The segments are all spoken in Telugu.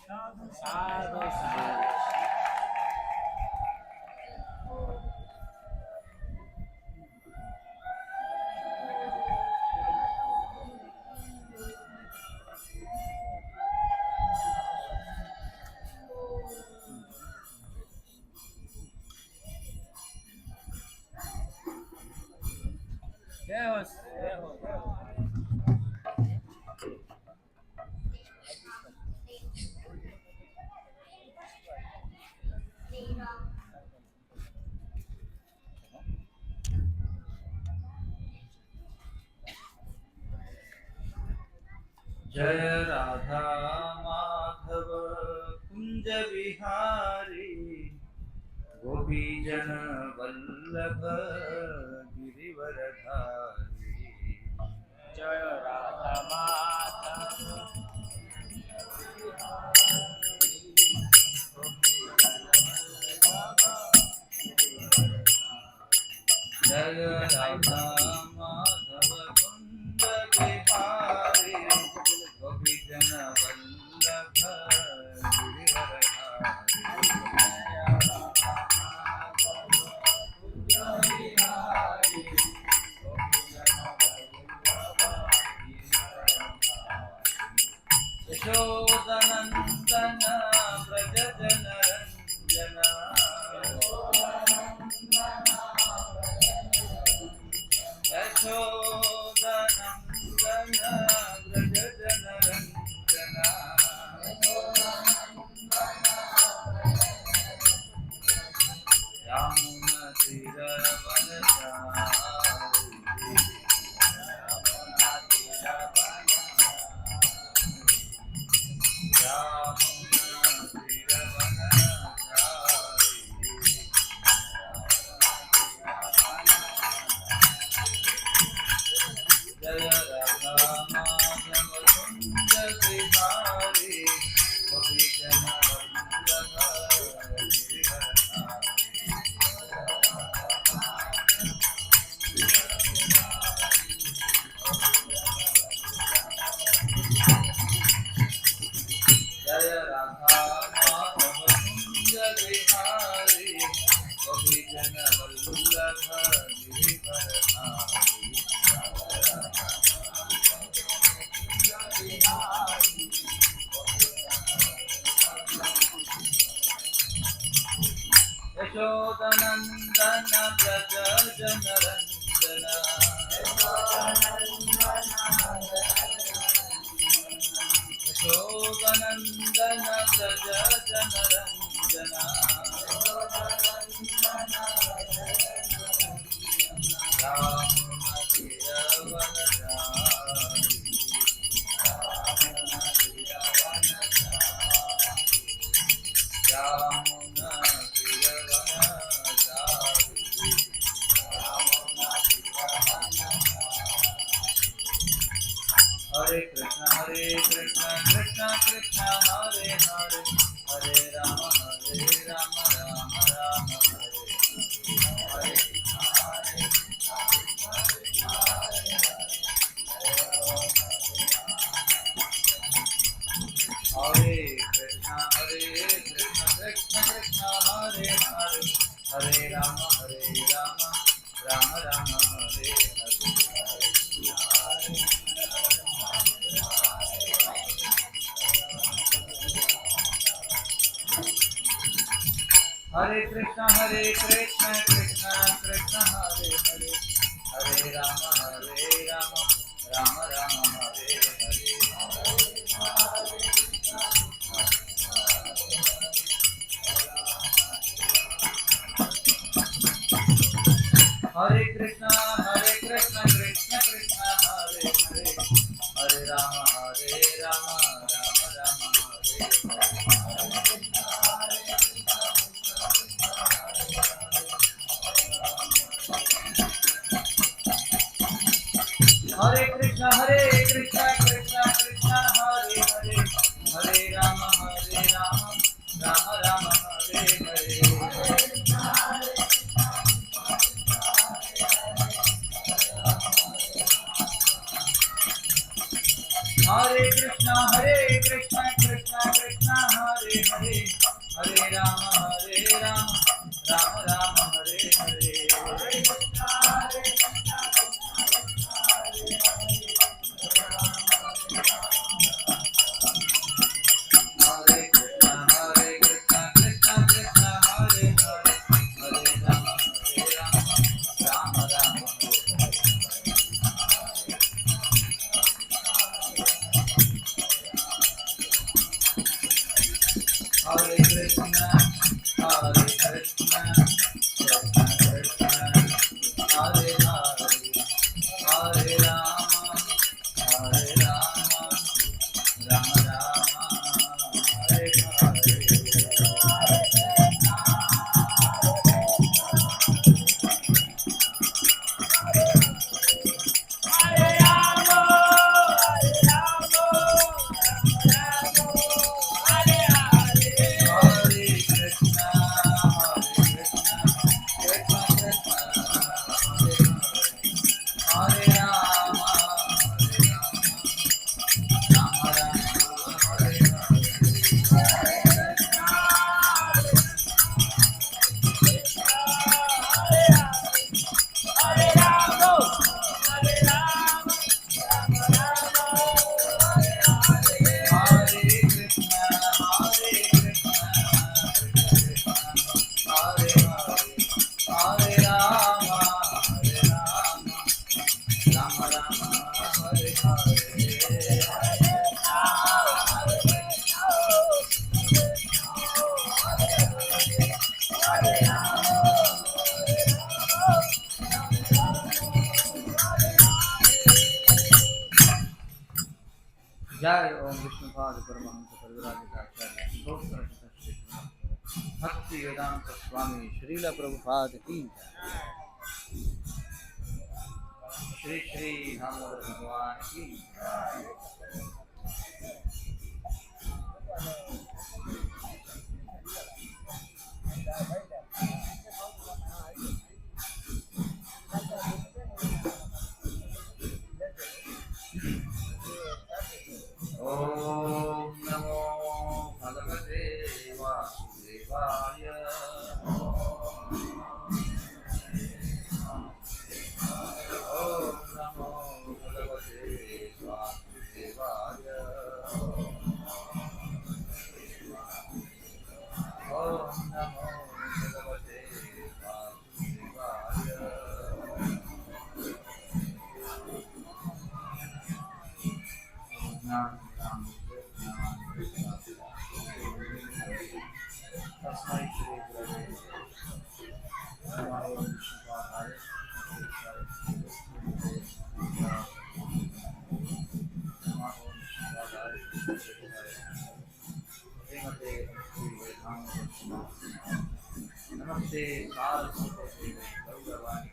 साधु साधु। जय हो जय हो जय हो। जय राधा माधव कुंज विहारी गोपी जन वल्लभ गिरिवरधारी। जय राधा माधव जय राधा माधव कुंज विहारी गोपी जन वल्लभ यशोदनंदन व्रज जन रंजना यशोदनंदन व्रज जन रंजना यमुना तीर वनचारी यमुना तीर जय राधा माधव कुंज विहारी गोपी जन वल्लभ जय राधा माधव कुंज विहारी गोपी जन वल्लभ गिरिवरधारी। यशोदनंदन व्रज जन रंजना यशोदनंदन व्रज जन रंजना यमुना तीर वनचारी यमुना तीर वनचारी। हरे कृष्ण कृष्ण कृष्ण हरे हरे हरे राम राम राम हरे हरे। हरे कृष्ण कृष्ण कृष्ण हरे हरे हरे राम राम राम हरे हरे। हरे कृष्ण कृष्ण कृष्ण हरे हरे हरे राम राम राम हरे हरे। हरे कृष्ण कृष्ण कृष्ण हरे हरे हरे राम राम राम हरे हरे कृष्ण कृष्ण कृष्ण हरे हरे हरे राम राम राम हरे हरे। हरे कृष्ण कृष्ण कृष्ण हरे Hare Krishna, Hare Krishna, Krishna Krishna, Hare Hare, Hare Rama, Hare Rama, Rama Rama, Hare Hare. जय ओम विष्णुपाद परमहंस परिव्राजकाचार्य स्तोत्र श्री भक्ति वेदांत स्वामी श्रील प्रभुपाद की श्री श्री दामोदर भगवान की ओम नमो भगवते वासुदेवाय ओम नमो भगवते वासुदेवाय ओम नमो भगवते वासुदेवाय तस्मै श्री गुरवे नमः। विष्णुपादाय नमस्ते सारस्वते गौरवाणी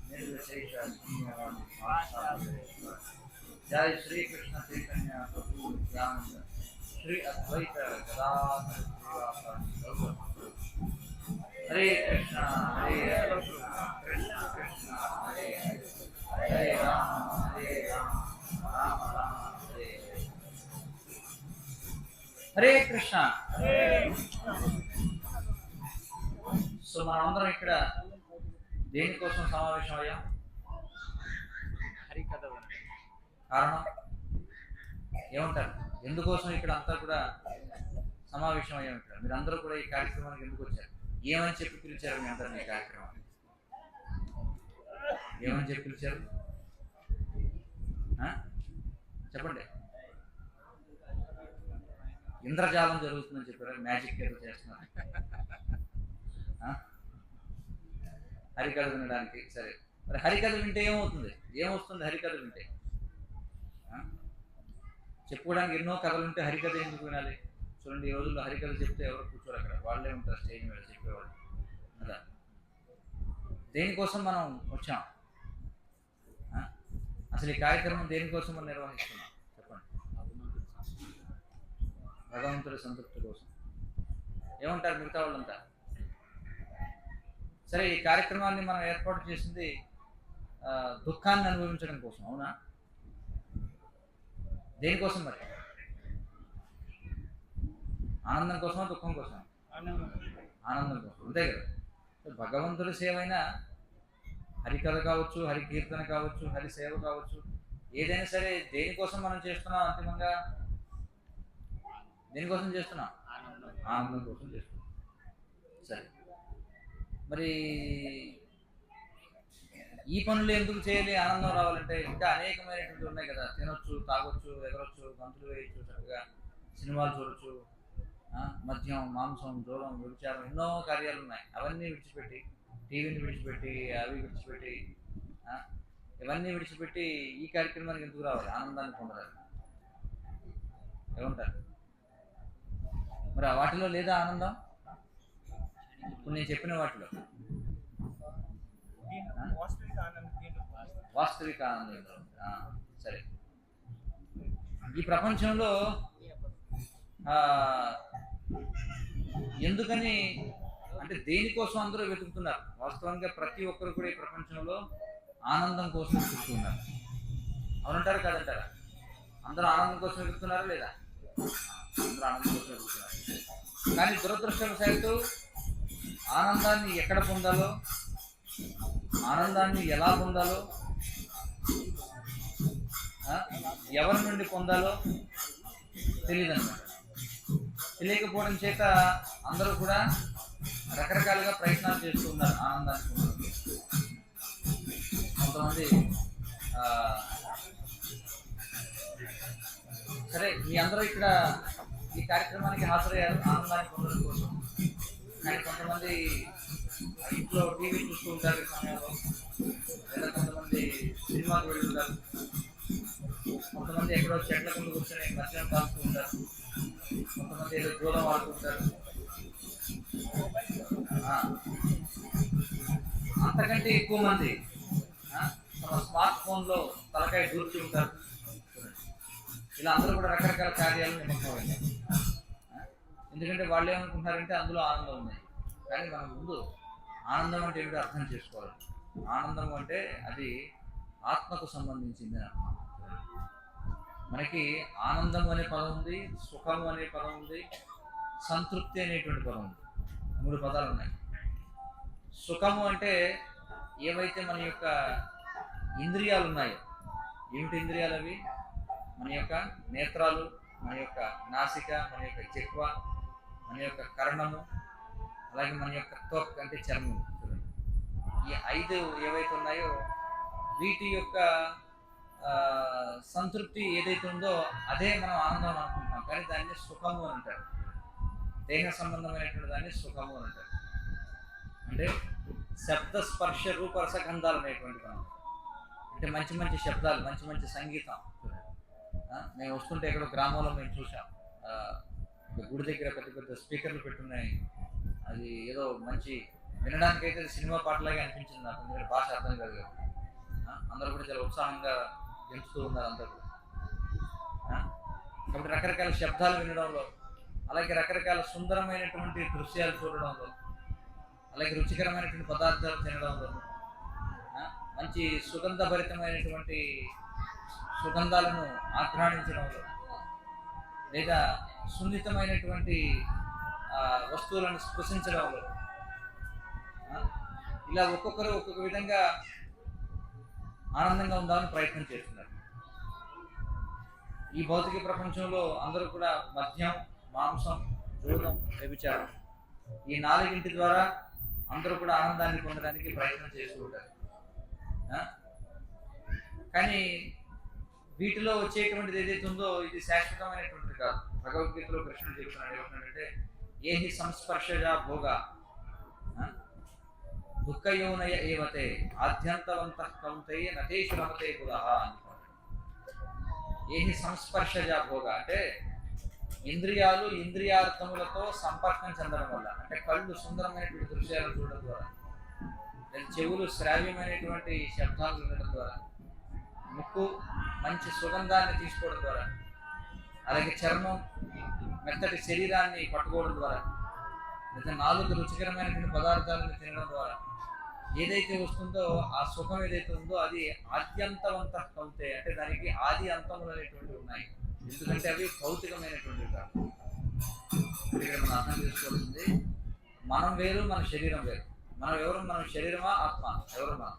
निर्विशेष जय श्री कृष्ण चैतन्य प्रभु नित्यानंद श्री अद्वैत गदाधर श्रीवासादि गौरभक्तों। हरे कृष्णा कृष्ण कृष्ण हरे हरे, हरे राम राम राम हरे हरे। हरे कृष्ण। సో మనమందరం ఇక్కడ దేనికోసం సమావేశం అయ్యాం? హరికథ కారణం ఏమంటారు? ఎందుకోసం ఇక్కడ అంతా కూడా సమావేశం అయ్యాం? ఇక్కడ మీరందరూ కూడా ఈ కార్యక్రమానికి ఎందుకు వచ్చారు? ఏమని చెప్పి పిలిచారు మీ అందరినీ ఈ కార్యక్రమాన్ని? ఏమని చెప్పి పిలిచారు చెప్పండి. ఇంద్రజాలం జరుగుతుందని చెప్పారు, మ్యాజిక్ ఏదో చేస్తున్నారు, హరికథ వినడానికి. సరే, మరి హరికథ వింటే ఏమవుతుంది? ఏమొస్తుంది హరికథ వింటే? చెప్పుకోవడానికి ఎన్నో కథలు ఉంటే హరికథ ఎందుకు వినాలి? చూడండి, ఈ రోజుల్లో హరికథ చెప్తే ఎవరు కూర్చోరు, అక్కడ వాళ్ళే ఉంటారు స్టేజ్ మీద చెప్పేవాళ్ళు కదా. దేనికోసం మనం వచ్చాం? అసలు ఈ కార్యక్రమం దేనికోసం మనం నిర్వహిస్తున్నాం చెప్పండి? భగవంతుడి సంతృప్తి కోసం. ఏమంటారు మిగతా వాళ్ళంతా? సరే, ఈ కార్యక్రమాన్ని మనం ఏర్పాటు చేసింది దుఃఖాన్ని అనుభవించడం కోసం, అవునా? దేనికోసం మరి? ఆనందం కోసమా దుఃఖం కోసమా? ఆనందం కోసం, అంతే కదా. భగవంతుడి సేవ అయినా, హరికథ కావచ్చు, హరి కీర్తన కావచ్చు, హరి సేవ కావచ్చు, ఏదైనా సరే దేనికోసం మనం చేస్తున్నాం? అంతిమంగా దేనికోసం చేస్తున్నాం? ఆనందం కోసం చేస్తున్నాం. సరే, మరి ఈ పనులు ఎందుకు చేయాలి? ఆనందం రావాలంటే ఇంకా అనేకమైనటువంటి ఉన్నాయి కదా. తినొచ్చు, తాగొచ్చు, ఎగరొచ్చు, గంతులు వేయచ్చు, చక్కగా సినిమాలు చూడొచ్చు, మద్యం, మాంసం, జూలం, వ్యభిచారం, ఎన్నో కార్యాలు ఉన్నాయి. అవన్నీ విడిచిపెట్టి, టీవీని విడిచిపెట్టి, అవి విడిచిపెట్టి, ఆ, ఇవన్నీ విడిచిపెట్టి ఈ కార్యక్రమానికి ఎందుకు రావాలి? ఆనందాన్ని పొందడానికి ఏమంటారు? మరి ఆ వాటిలో లేదా ఆనందం? ఇప్పుడు నేను చెప్పిన వాటిలో వాస్తవిక ఆనందం. సరే, ఈ ప్రపంచంలో ఎందుకని అంటే దేనికోసం అందరూ వెతుకుతున్నారు? వాస్తవంగా ప్రతి ఒక్కరు కూడా ఈ ప్రపంచంలో ఆనందం కోసం వెతుకుతున్నారు. అవునంటారా కాదంటారా? అందరూ ఆనందం కోసం వెతుకుతున్నారా లేదా? అందరూ ఆనందం కోసం వెతుకుతున్నారు. కానీ దురదృష్టవశాత్తు ఆనందాన్ని ఎక్కడ పొందాలో, ఆనందాన్ని ఎలా పొందాలో, ఎవరి నుండి పొందాలో తెలియదన్నమాట. తెలియకపోవడం చేత అందరూ కూడా రకరకాలుగా ప్రయత్నాలు చేస్తూ ఉన్నారు ఆనందాన్ని పొందడానికి. కొంతమంది సరే, మీ అందరూ ఇక్కడ ఈ కార్యక్రమానికి హాజరయ్యారు ఆనందాన్ని పొందడం కోసం. కానీ కొంతమంది ఇంట్లో టీవీ చూస్తూ ఉంటారు ఈ సమయంలో, లేదా కొంతమంది సినిమాకి వెళ్తుంటారు, కొంతమంది ఎక్కడో చెట్ల కింద కూర్చొని మధ్యాహ్నం కాలుతూ ఉంటారు, కొంతమంది ఏదో దూరం ఆడుతుంటారు. అంతకంటే ఎక్కువ మంది తమ స్మార్ట్ ఫోన్లో తలకాయ దూర్చి ఉంటారు. ఇలా అందరూ కూడా రకరకాల కార్యాలు నిమగ్నమైనారు. ఎందుకంటే వాళ్ళు ఏమనుకుంటున్నారంటే అందులో ఆనందం ఉంది. కానీ మనం ముందు ఆనందం అంటే ఏమిటో అర్థం చేసుకోవాలి. ఆనందం అంటే అది ఆత్మకు సంబంధించింది. మనకి ఆనందం అనే పదం ఉంది, సుఖము అనే పదం ఉంది, సంతృప్తి అనేటువంటి పదం ఉంది. 3 పదాలు ఉన్నాయి. సుఖము అంటే ఏవైతే మన యొక్క ఇంద్రియాలు ఉన్నాయో, ఏమిటి ఇంద్రియాలు అవి? మన యొక్క నేత్రాలు, మన యొక్క నాసిక, మన యొక్క జిహ్వ, మన యొక్క కర్ణము, అలాగే మన యొక్క త్వక్ అంటే చర్మం. ఈ 5 ఏవైతే ఉన్నాయో వీటి యొక్క సంతృప్తి ఏదైతే ఉందో అదే మనం ఆనందం అనుకుంటాం. కానీ దాన్ని సుఖము అని అంటారు. దేహ సంబంధమైనటువంటి దాన్ని సుఖము అని అంటారు. అంటే శబ్ద, స్పర్శ, రూపరస, గంధాలు అనేటువంటి మనం, అంటే మంచి మంచి శబ్దాలు, మంచి మంచి సంగీతం. మేము వస్తుంటే ఎక్కడో గ్రామంలో మేము చూసాం, గుడి దగ్గర పెద్ద పెద్ద స్పీకర్లు పెట్టున్నాయి. అది ఏదో మంచి వినడానికైతే సినిమా పాటలాగే అనిపించింది నాకు. ఎందుకంటే భాష అర్థం కాదు. అందరూ కూడా చాలా ఉత్సాహంగా గెలుస్తూ ఉన్నారు అందరూ. కాబట్టి రకరకాల శబ్దాలు వినడంలో, అలాగే రకరకాల సుందరమైనటువంటి దృశ్యాలు చూడడంలో, అలాగే రుచికరమైనటువంటి పదార్థాలు తినడంలో, మంచి సుగంధభరితమైనటువంటి సుగంధాలను ఆఘ్రాణించడంలో, లేదా సున్నితమైనటువంటి వస్తువులను స్పృశించడంలో, ఇలా ఒక్కొక్కరు ఒక్కొక్క విధంగా ఆనందంగా ఉందామని ప్రయత్నం చేస్తున్నారు. ఈ భౌతిక ప్రపంచంలో అందరూ కూడా మద్యం, మాంసం, జూదం, వ్యభిచారం, ఈ 4 ద్వారా అందరూ కూడా ఆనందాన్ని పొందడానికి ప్రయత్నం చేస్తూ ఉంటారు. కానీ వీటిలో వచ్చేటువంటిది ఏదైతే ఉందో ఇది శాశ్వతమైనటువంటిది కాదు. భగవద్గీతలో కృష్ణుడు చెప్తున్నాడు ఏమంటాడంటే, ఏహి సంస్పర్శజా భోగ దుఃఖయోనయ ఏవతే ఆద్యంతవంతః కౌంతేయ నతేషు రమతే పురః అనుకుంటాడు. ఏహి సంస్పర్శజా భోగ అంటే ఇంద్రియాలు ఇంద్రియార్థములతో సంపర్కం చెందడం వల్ల, అంటే కళ్ళు సుందరమైనటువంటి దృశ్యాలను చూడడం ద్వారా, చెవులు శ్రావ్యమైనటువంటి శబ్దాలు వినడం ద్వారా, ముక్కు మంచి సుగంధాన్ని తీసుకోవడం ద్వారా, అలాగే చర్మం మెత్తటి శరీరాన్ని పట్టుకోవడం ద్వారా, లేదా 4 రుచికరమైనటువంటి పదార్థాలను తినడం ద్వారా ఏదైతే వస్తుందో ఆ సుఖం ఏదైతే ఉందో అది ఆద్యంతవంతః కౌంతే, అంటే దానికి ఆది అంతములు అనేటువంటివి ఉన్నాయి. ఎందుకంటే అవి భౌతికమైనటువంటివి కాదు. ఇక్కడ మనం అర్థం చేసుకోవాల్సింది, మనం వేరు, మన శరీరం వేరు. మనం ఎవరు? మనం శరీరమా, ఆత్మ? ఎవరు మనం?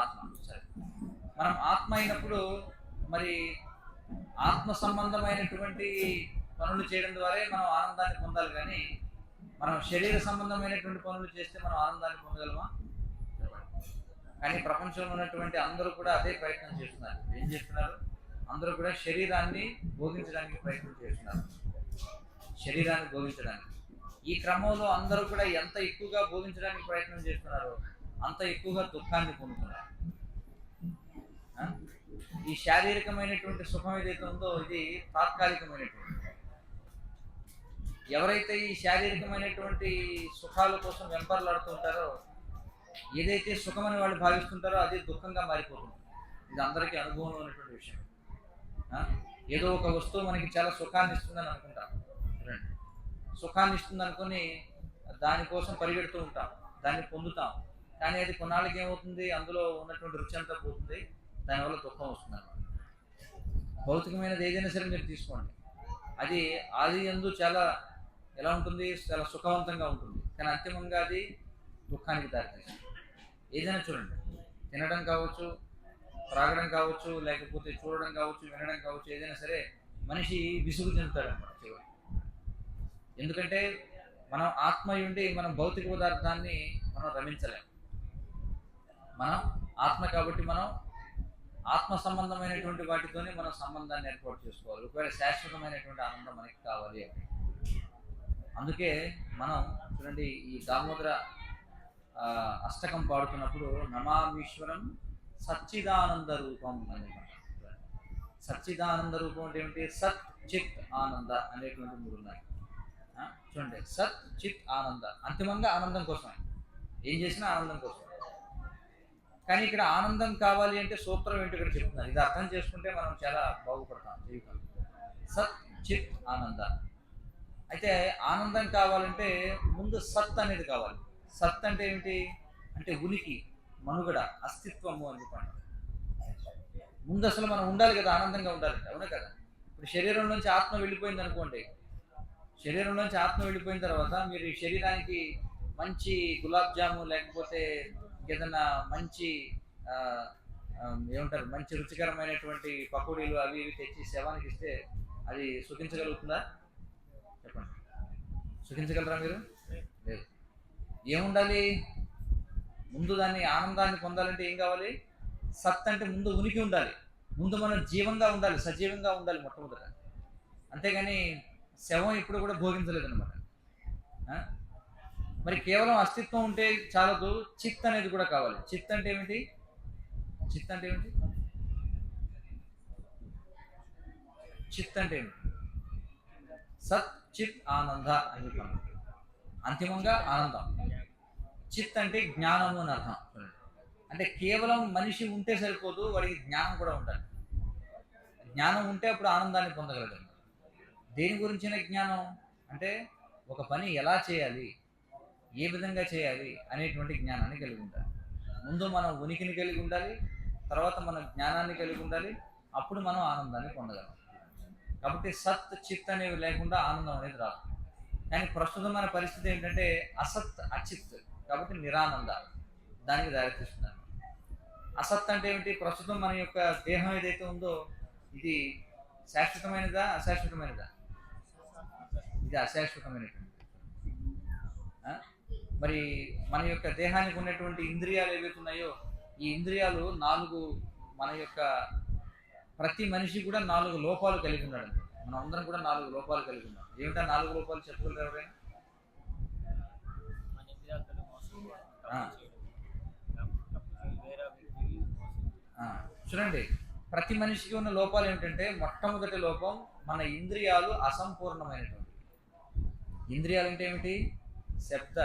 ఆత్మ. సరే, మనం ఆత్మ అయినప్పుడు మరి ఆత్మ సంబంధమైనటువంటి పనులు చేయడం ద్వారా మనం ఆనందాన్ని పొందాలి. కానీ మనం శరీర సంబంధమైనటువంటి పనులు చేస్తే మనం ఆనందాన్ని పొందగలమా? కానీ ప్రపంచంలో ఉన్నటువంటి అందరూ కూడా అదే ప్రయత్నం చేస్తున్నారు. ఏం చేస్తున్నారు? అందరూ కూడా శరీరాన్ని భోగించడానికి ప్రయత్నం చేస్తున్నారు. శరీరాన్ని భోగించడానికి. ఈ క్రమంలో అందరూ కూడా ఎంత ఎక్కువగా భోగించడానికి ప్రయత్నం చేస్తున్నారో అంత ఎక్కువగా దుఃఖాన్ని పొందుతున్నారు. ఆ? ఈ శారీరకమైనటువంటి సుఖం ఏదైతే ఉందో ఇది తాత్కాలికమైనటువంటి. ఎవరైతే ఈ శారీరకమైనటువంటి సుఖాల కోసం వెంపర్లాడుతూ ఉంటారో, ఏదైతే సుఖమని వాళ్ళు భావిస్తుంటారో అది దుఃఖంగా మారిపోతుంది. ఇది అందరికీ అనుభవంలో ఉన్నటువంటి విషయం. ఏదో ఒక వస్తువు మనకి చాలా సుఖాన్ని ఇస్తుందని అనుకుంటాం, సుఖాన్ని ఇస్తుంది అనుకుని దానికోసం పరిగెడుతూ ఉంటాం, దాన్ని పొందుతాం. కానీ అది కొన్నాళ్ళకి ఏమవుతుంది, అందులో ఉన్నటువంటి రుచి అంతా పోతుంది, దానివల్ల దుఃఖం వస్తుంది అన్నమాట. భౌతికమైనది ఏదైనా సరే మీరు తీసుకోండి, అది ఆది యందు చాలా ఎలా ఉంటుంది, చాలా సుఖవంతంగా ఉంటుంది, కానీ అంతిమంగా అది దుఃఖానికి దారితీస్తుంది. ఏదైనా చూడండి, తినడం కావచ్చు, త్రాగడం కావచ్చు, లేకపోతే చూడడం కావచ్చు, వినడం కావచ్చు, ఏదైనా సరే మనిషి విసుగు చెందుతాడన్నమాట చివరి. ఎందుకంటే మనం ఆత్మ ఉండి మనం భౌతిక పదార్థాన్ని మనం రమించలేం. మనం ఆత్మ కాబట్టి మనం ఆత్మ సంబంధమైనటువంటి వాటితోనే మనం సంబంధాన్ని ఏర్పాటు చేసుకోవాలి. ఒకవేళ శాశ్వతమైనటువంటి ఆనందం మనకి కావాలి అని. అందుకే మనం చూడండి, ఈ దామోదర అష్టకం పాడుతున్నప్పుడు నమామీశ్వరం సచ్చిదానంద రూపం అని. సచ్చిదానంద రూపం అంటే ఏమిటి? సత్ చిత్ ఆనంద అనేటువంటి మూడు ఉన్నాయి. చూడండి, సత్ చిత్ ఆనంద, అంతిమంగా ఆనందం కోసం, ఏం చేసినా ఆనందం కోసం. కానీ ఇక్కడ ఆనందం కావాలి అంటే సూత్రం ఏంటి ఇక్కడ చెప్తున్నారు. ఇది అర్థం చేసుకుంటే మనం చాలా బాగుపడతాం జీవితం. సత్ చిత్ ఆనంద. అయితే ఆనందం కావాలంటే ముందు సత్ అనేది కావాలి. సత్ అంటే ఏమిటి అంటే ఉనికి, మనుగడ, అస్తిత్వము అనుకోండి. ముందు అసలు మనం ఉండాలి కదా, ఆనందంగా ఉండాలంటే, అవునా కదా? ఇప్పుడు శరీరం నుంచి ఆత్మ వెళ్ళిపోయింది అనుకోండి, శరీరం నుంచి ఆత్మ వెళ్ళిపోయిన తర్వాత మీరు ఈ శరీరానికి మంచి గులాబ్ జాము లేకపోతే ఏదైనా మంచి ఏమంటారు మంచి రుచికరమైనటువంటి పకోడీలు అవి ఇవి తెచ్చి శవానికి ఇస్తే అది సుఖించగలుగుతుందా? చెప్పండి, సుఖించగలరా మీరు? లేదు. ఏముండాలి? ముందు దాన్ని ఆనందాన్ని పొందాలంటే ఏం కావాలి? సత్ అంటే ముందు ఉనికి ఉండాలి, ముందు మనం జీవంగా ఉండాలి, సజీవంగా ఉండాలి మొట్టమొదట. అంతేగాని శవం ఇప్పుడు కూడా భోగించలేదన్నమాట. మరి కేవలం అస్తిత్వం ఉంటే చాలదు, చిత్ అనేది కూడా కావాలి. చిత్ అంటే ఏమిటి? చిత్ అంటే ఏమిటి? చిత్ అంటే ఏమిటి? సత్ చిత్ ఆనంద అని అంతిమంగా ఆనందం. చిత్ అంటే జ్ఞానము అని అర్థం. అంటే కేవలం మనిషి ఉంటే సరిపోదు, వాడికి జ్ఞానం కూడా ఉండాలి. జ్ఞానం ఉంటే అప్పుడు ఆనందాన్ని పొందగలగాలి. దేని గురించిన జ్ఞానం అంటే ఒక పని ఎలా చేయాలి, ఏ విధంగా చేయాలి అనేటువంటి జ్ఞానాన్ని కలిగి ఉండాలి. ముందు మనం ఉనికిని కలిగి ఉండాలి, తర్వాత మనం జ్ఞానాన్ని కలిగి ఉండాలి, అప్పుడు మనం ఆనందాన్ని పొందగలం. కాబట్టి సత్ చిత్ అనేవి లేకుండా ఆనందం అనేది రాదు. కానీ ప్రస్తుతం మన పరిస్థితి ఏంటంటే అసత్ అచిత్, కాబట్టి నిరానంద దానికి దారితీస్తున్నారు. అసత్ అంటే ఏమిటి? ప్రస్తుతం మన యొక్క దేహం ఏదైతే ఉందో ఇది శాశ్వతమైనదా అశాశ్వతమైనదా? ఇది అశాశ్వతమైనటువంటి. మరి మన యొక్క దేహానికి ఉన్నటువంటి ఇంద్రియాలు ఏవైతే ఉన్నాయో ఈ ఇంద్రియాలు 4, మన యొక్క ప్రతి మనిషి కూడా 4 లోపాలు కలిగి ఉన్నాడు. మనం అందరం కూడా 4 లోపాలు కలిగి ఉన్నాం. ఏమిటా 4 లోపాలు చెప్పగలరు ఎవరైనా? చూడండి, ప్రతి మనిషికి ఉన్న లోపాలు ఏమిటంటే మొట్టమొదటి లోపం మన ఇంద్రియాలు అసంపూర్ణమైనటువంటి. ఇంద్రియాలు అంటే ఏమిటి? శబ్ద,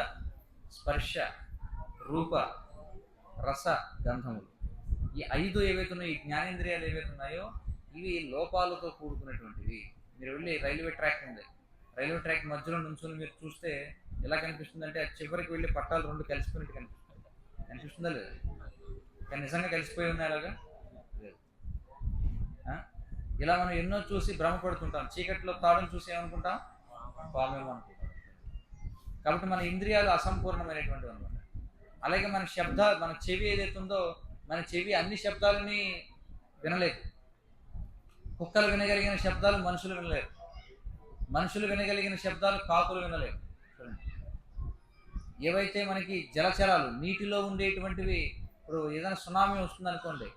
స్పర్శ, రూప, రస, గంధములు. ఈ 5 ఏవైతే ఉన్నాయో, ఈ జ్ఞానేంద్రియాలు ఏవైతే ఉన్నాయో ఇవి లోపాలతో కూడుకున్నటువంటివి. మీరు వెళ్ళి రైల్వే ట్రాక్ ఉంది, రైల్వే ట్రాక్ మధ్యలో నుంచుని మీరు చూస్తే ఎలా కనిపిస్తుందంటే ఆ చివరికి వెళ్ళి పట్టాలు 2 కలిసిపోయినట్టు కనిపిస్తుందా లేదు? కానీ నిజంగా కలిసిపోయి ఉన్నాయి అలాగా లేదు. ఇలా మనం ఎన్నో చూసి భ్రమపడుతుంటాం. చీకట్లో తాడును చూసి ఏమనుకుంటాం? పామేమో అనుకుంటాం. కాబట్టి మన ఇంద్రియాలు అసంపూర్ణమైనటువంటివి అనమాట. అలాగే మన మన చెవి ఏదైతే ఉందో, మన చెవి అన్ని శబ్దాలని వినలేదు. కుక్కలు వినగలిగిన శబ్దాలు మనుషులు వినలేరు, మనుషులు వినగలిగిన శబ్దాలు కాకులు వినలేరు. ఏవైతే మనకి జలచరాలు నీటిలో ఉండేటువంటివి, ఇప్పుడు ఏదైనా సునామీ వస్తుంది అనుకోండి,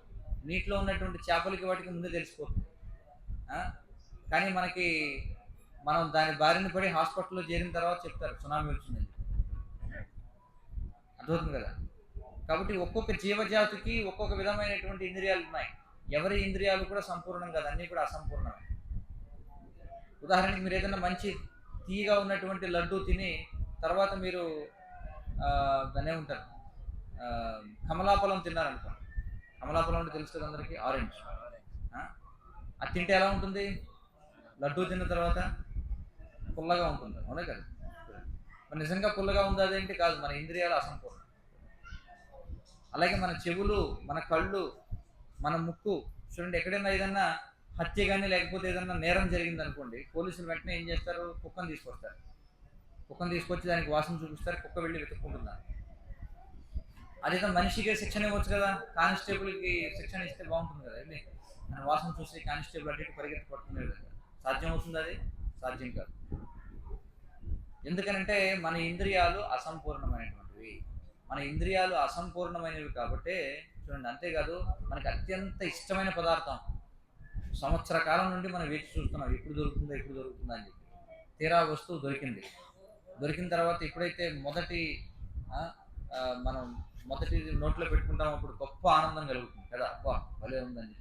నీటిలో ఉన్నటువంటి చేపలకి వాటికి ముందే తెలిసిపోతుంది. కానీ మనం దాని బారిన పడి హాస్పిటల్లో చేరిన తర్వాత చెప్తారు సునామీ వచ్చిందని. అర్థమవుతుంది కదా. కాబట్టి ఒక్కొక్క జీవజాతికి ఒక్కొక్క విధమైనటువంటి ఇంద్రియాలు ఉన్నాయి. ఎవరి ఇంద్రియాలు కూడా సంపూర్ణం కాదు, అన్నీ కూడా అసంపూర్ణమే. ఉదాహరణకి మీరు ఏదైనా మంచి తీయగా ఉన్నటువంటి లడ్డు తిని తర్వాత మీరు దాన్ని ఏమంటారు, కమలాఫలం తిన్నారనుకో. కమలాఫలం అంటే తెలుస్తుంది అందరికీ, ఆరెంజ్. అది తింటే ఎలా ఉంటుంది? లడ్డూ తిన్న తర్వాత పుల్లగా ఉంటుంది, అవునే కదా. మరి నిజంగా పుల్లగా ఉంది అదేంటి? కాదు, మన ఇంద్రియాలు అసంపూర్ణం. అలాగే మన చెవులు, మన కళ్ళు, మన ముక్కు చూడండి. ఎక్కడైనా ఏదన్నా హత్య కానీ లేకపోతే ఏదన్నా నేరం జరిగింది అనుకోండి, పోలీసులు వెంటనే ఏం చేస్తారు? కుక్కను తీసుకొస్తారు. కుక్కను తీసుకొచ్చి దానికి వాసన చూపిస్తారు, కుక్క వెళ్ళి వెతుక్కుంటున్నారు. అదేదో మనిషికే శిక్షణ ఇవ్వచ్చు కదా, కానిస్టేబుల్కి శిక్షణ ఇస్తే బాగుంటుంది కదా. వెళ్ళి మన వాసన చూసి కానిస్టేబుల్ అటు పరిగెత్తి పట్టుకునేది సాధ్యం అవుతుంది? అది సాధ్యం కాదు. ఎందుకనంటే మన ఇంద్రియాలు అసంపూర్ణమైనటువంటివి. మన ఇంద్రియాలు అసంపూర్ణమైనవి కాబట్టి చూడండి. అంతేకాదు, మనకి అత్యంత ఇష్టమైన పదార్థం సంవత్సర కాలం నుండి మనం వేచి చూస్తున్నాం, ఎప్పుడు దొరుకుతుందా ఎప్పుడు దొరుకుతుందా అని చెప్పి. తీరా వస్తువు దొరికింది. దొరికిన తర్వాత ఎప్పుడైతే మనం మొదటి నోట్లో పెట్టుకుంటాం, అప్పుడు గొప్ప ఆనందం కలుగుతుంది కదా, అబ్బా భలే ఉందని.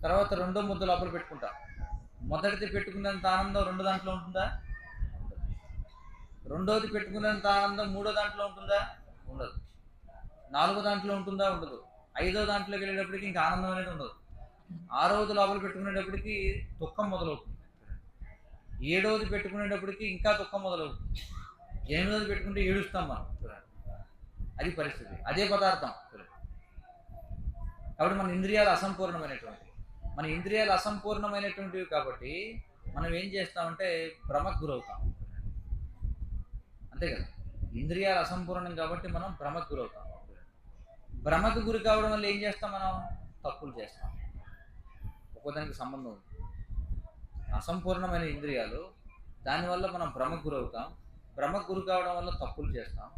తర్వాత రెండో ముద్ద లోపల పెట్టుకుంటాం. మొదటిది పెట్టుకున్నంత ఆనందం రెండో దాంట్లో ఉంటుందా? రెండోది పెట్టుకున్నంత ఆనందం మూడో దాంట్లో ఉంటుందా? ఉండదు. నాలుగో దాంట్లో ఉంటుందా? ఉండదు. ఐదో దాంట్లోకి వెళ్ళేటప్పటికి ఇంకా ఆనందం అనేది ఉండదు. ఆరవది లోపల పెట్టుకునేటప్పటికి దుఃఖం మొదలవుతుంది. ఏడవది పెట్టుకునేటప్పటికి ఇంకా దుఃఖం మొదలవుతుంది. ఎనిమిదోది పెట్టుకుంటే ఏడుస్తాం మనం. అది పరిస్థితి. అదే పదార్థం. కాబట్టి మన ఇంద్రియాలు అసంపూర్ణమైనటువంటివి. మన ఇంద్రియాలు అసంపూర్ణమైనటువంటివి కాబట్టి మనం ఏం చేస్తామంటే భ్రమకు గురవుతాం. అంతే కదా. ఇంద్రియాలు అసంపూర్ణం కాబట్టి మనం భ్రమకు గురవుతాం. భ్రమకు గురి కావడం వల్ల ఏం చేస్తాం? మనం తప్పులు చేస్తాం. ఒక్కోదానికి సంబంధం ఉంది. అసంపూర్ణమైన ఇంద్రియాలు, దానివల్ల మనం భ్రమకు గురవుతాం. భ్రమకు గురి కావడం వల్ల తప్పులు చేస్తాం.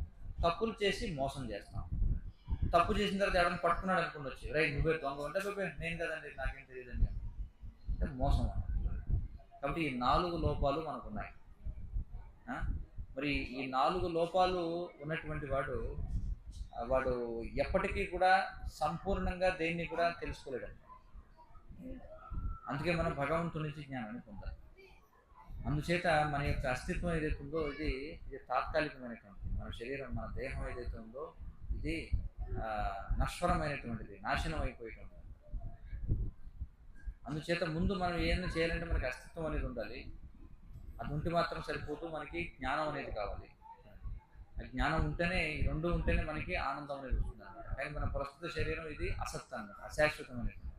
తప్పులు చేసి మోసం చేస్తాం. తప్పు చేసిన తర్వాత ఎవరైనా పట్టుకున్నాడు అనుకుని వచ్చి, రైట్ నువ్వే దొంగ అంటే నేను కదండి, నాకేం తెలియదండి అంటే మోసం అన్నమాట. కాబట్టి ఈ 4 లోపాలు మనకున్నాయి. మరి ఈ 4 లోపాలు ఉన్నటువంటి వాడు ఎప్పటికీ కూడా సంపూర్ణంగా దేన్ని కూడా తెలుసుకోలేడు. అందుకే మనం భగవంతుడి నుంచి జ్ఞానాన్ని పొందాలి. అందుచేత మన యొక్క అస్తిత్వం ఏదైతే ఉందో ఇది తాత్కాలికమైనటువంటిది. మన శరీరం, మన దేహం ఏదైతే ఉందో ఇది నశ్వరమైనటువంటిది, నాశనం అయిపోయేటువంటిది. అందుచేత ముందు మనం ఏమైనా చేయాలంటే మనకి అస్తిత్వం అనేది ఉండాలి. అది ఉంటే మాత్రం సరిపోతూ మనకి జ్ఞానం అనేది కావాలి. ఆ జ్ఞానం ఉంటేనే, ఈ రెండు ఉంటేనే మనకి ఆనందం అనేది వస్తుంది అన్నమాట. కానీ మన ప్రస్తుత శరీరం ఇది అసత్ అన్నమాట, అశాశ్వతమైనటువంటి,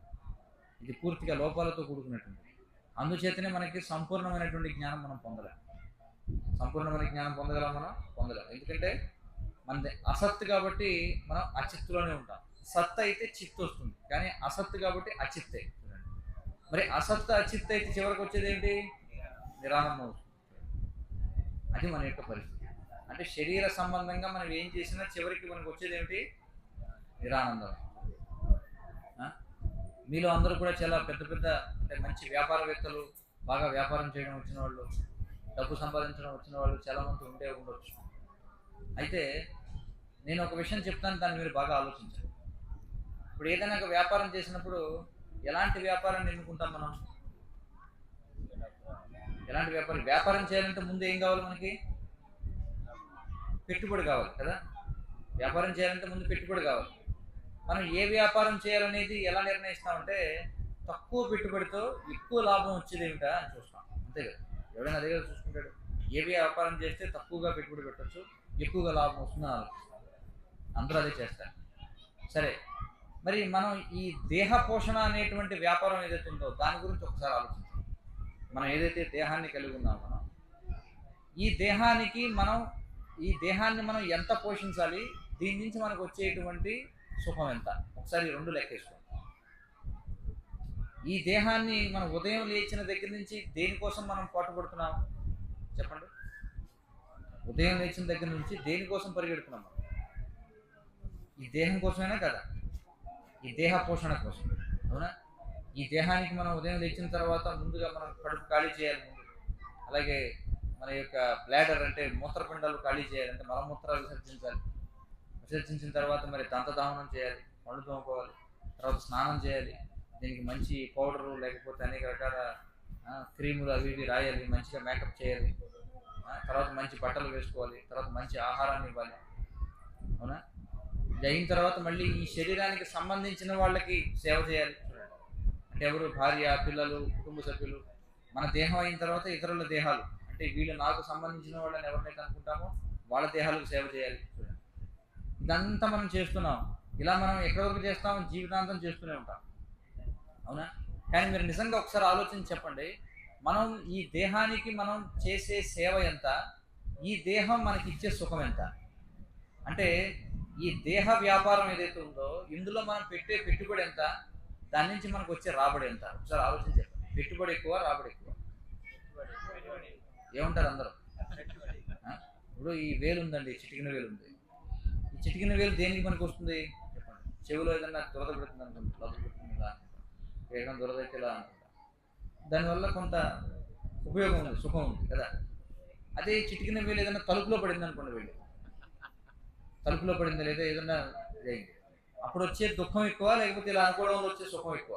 ఇది పూర్తిగా లోపాలతో కూడుకున్నటువంటి. అందుచేతనే మనకి సంపూర్ణమైనటువంటి జ్ఞానం మనం పొందలేం. సంపూర్ణమైన జ్ఞానం పొందగలం? మనం పొందలేం. ఎందుకంటే మనది అసత్ కాబట్టి మనం అచిత్తులోనే ఉంటాం. సత్ అయితే చిత్తు వస్తుంది, కానీ అసత్ కాబట్టి అచిత్తే. మరి అసత్ అచిత్ అయితే చివరికి వచ్చేది ఏంటి? నిరానందం వస్తుంది. అది మన యొక్క పరిస్థితి. అంటే శరీర సంబంధంగా మనం ఏం చేసినా చివరికి మనకు వచ్చేది ఏమిటి? నిరానందం. మీలో అందరూ కూడా చాలా పెద్ద పెద్ద అంటే మంచి వ్యాపారవేత్తలు, బాగా వ్యాపారం చేయడం వచ్చిన వాళ్ళు, డబ్బు సంపాదించడం వచ్చిన వాళ్ళు చాలామంది ఉండొచ్చు. అయితే నేను ఒక విషయం చెప్తాను, దాన్ని మీరు బాగా ఆలోచించండి. ఇప్పుడు ఏదైనా ఒక వ్యాపారం చేసినప్పుడు ఎలాంటి వ్యాపారాన్ని ఎన్నుకుంటాం మనం? ఎలాంటి వ్యాపారం చేయాలంటే ముందు ఏం కావాలి? మనకి పెట్టుబడి కావాలి కదా. వ్యాపారం చేయాలంటే ముందు పెట్టుబడి కావాలి. మనం ఏ వ్యాపారం చేయాలనేది ఎలా నిర్ణయిస్తామంటే తక్కువ పెట్టుబడితో ఎక్కువ లాభం వచ్చేది ఏమిటా అని చూస్తాం. అంతే కదా. ఎవడైనా అదే చూసుకుంటాడు. ఏ వ్యాపారం చేస్తే తక్కువగా పెట్టుబడి పెట్టచ్చు, ఎక్కువగా లాభం వస్తుందని ఆలోచిస్తాం. అందరూ అదే చేస్తారు. సరే, మరి మనం ఈ దేహ పోషణ అనేటువంటి వ్యాపారం ఏదైతే ఉందో దాని గురించి ఒకసారి ఆలోచించాం. మనం ఏదైతే దేహాన్ని కలిగి ఉన్నామో మనం ఈ దేహాన్ని మనం ఎంత పోషించాలి, దీని నుంచి మనకు వచ్చేటువంటి సుఖం ఎంత, ఒకసారి ఈ రెండు లెక్కేసుకోండి. ఈ దేహాన్ని మనం ఉదయం లేచిన దగ్గర నుంచి దేనికోసం మనం పాటుపడుతున్నాం చెప్పండి? ఉదయం లేచిన దగ్గర నుంచి దేనికోసం పరిగెడుతున్నాం మనం? ఈ దేహం కోసమేనా కదా? ఈ దేహ పోషణ కోసం, అవునా? ఈ దేహానికి మనం ఉదయం లేచిన తర్వాత ముందుగా మనం కడుపు ఖాళీ చేయాలి. అలాగే మన యొక్క బ్లాడర్ అంటే మూత్రపిండాలు ఖాళీ చేయాలి, అంటే మలమూత్రాలు విసర్జించాలి. విసర్జించిన తర్వాత మరి దంతధావనం చేయాలి, పళ్ళు తోముకోవాలి, తర్వాత స్నానం చేయాలి. దీనికి మంచి పౌడరు లేకపోతే అనేక రకాల క్రీములు అవి ఇవి రాయాలి, మంచిగా మేకప్ చేయాలి, తర్వాత మంచి బట్టలు వేసుకోవాలి, తర్వాత మంచి ఆహారాన్ని ఇవ్వాలి. అవునా? ఇది అయిన తర్వాత మళ్ళీ ఈ శరీరానికి సంబంధించిన వాళ్ళకి సేవ చేయాలి. అంటే ఎవరు? భార్య, పిల్లలు, కుటుంబ సభ్యులు. మన దేహం అయిన తర్వాత ఇతరుల దేహాలు, అంటే వీళ్ళు నాకు సంబంధించిన వాళ్ళని ఎవరినైతే అనుకుంటామో వాళ్ళ దేహాలకు సేవ చేయాలి. ఇదంతా మనం చేస్తున్నాం. ఇలా మనం ఎక్కడి వరకు చేస్తాం? జీవితాంతం చేస్తూనే ఉంటాం. అవునా? కానీ మీరు నిజంగా ఒకసారి ఆలోచించి చెప్పండి, మనం ఈ దేహానికి మనం చేసే సేవ ఎంత, ఈ దేహం మనకి ఇచ్చే సుఖం ఎంత? అంటే ఈ దేహ వ్యాపారం ఏదైతే ఉందో ఇందులో మనం పెట్టే పెట్టుబడి ఎంత, దాని నుంచి మనకు వచ్చే రాబడి ఎంత? ఒకసారి ఆలోచించి చెప్పండి. పెట్టుబడి ఎక్కువ, రాబడి ఎక్కువ? ఏమంటారు అందరూ? ఇప్పుడు ఈ వేలు ఉందండి, చిటికిన వేలు ఉంది. ఈ చిటికిన వేలు దేనికి మనకు వస్తుంది చెప్పండి? చెవిలో ఏదన్నా దురద పెడుతుంది అనుకుంటుంది, లోపల పెడుతుందా, వేగం దురద అయితే ఇలా అనుకుంటా. దానివల్ల కొంత ఉపయోగం ఉంది, సుఖం ఉంది కదా. అదే చిటికిన వేలు ఏదైనా తలుపులో పడింది అనుకోండి, వెళ్ళి తలుపులో పడింది లేదా ఏదన్నా జరిగింది, అప్పుడు వచ్చే దుఃఖం ఎక్కువ లేకపోతే ఇలా అనుకోవడం వల్ల వచ్చే సుఖం ఎక్కువ?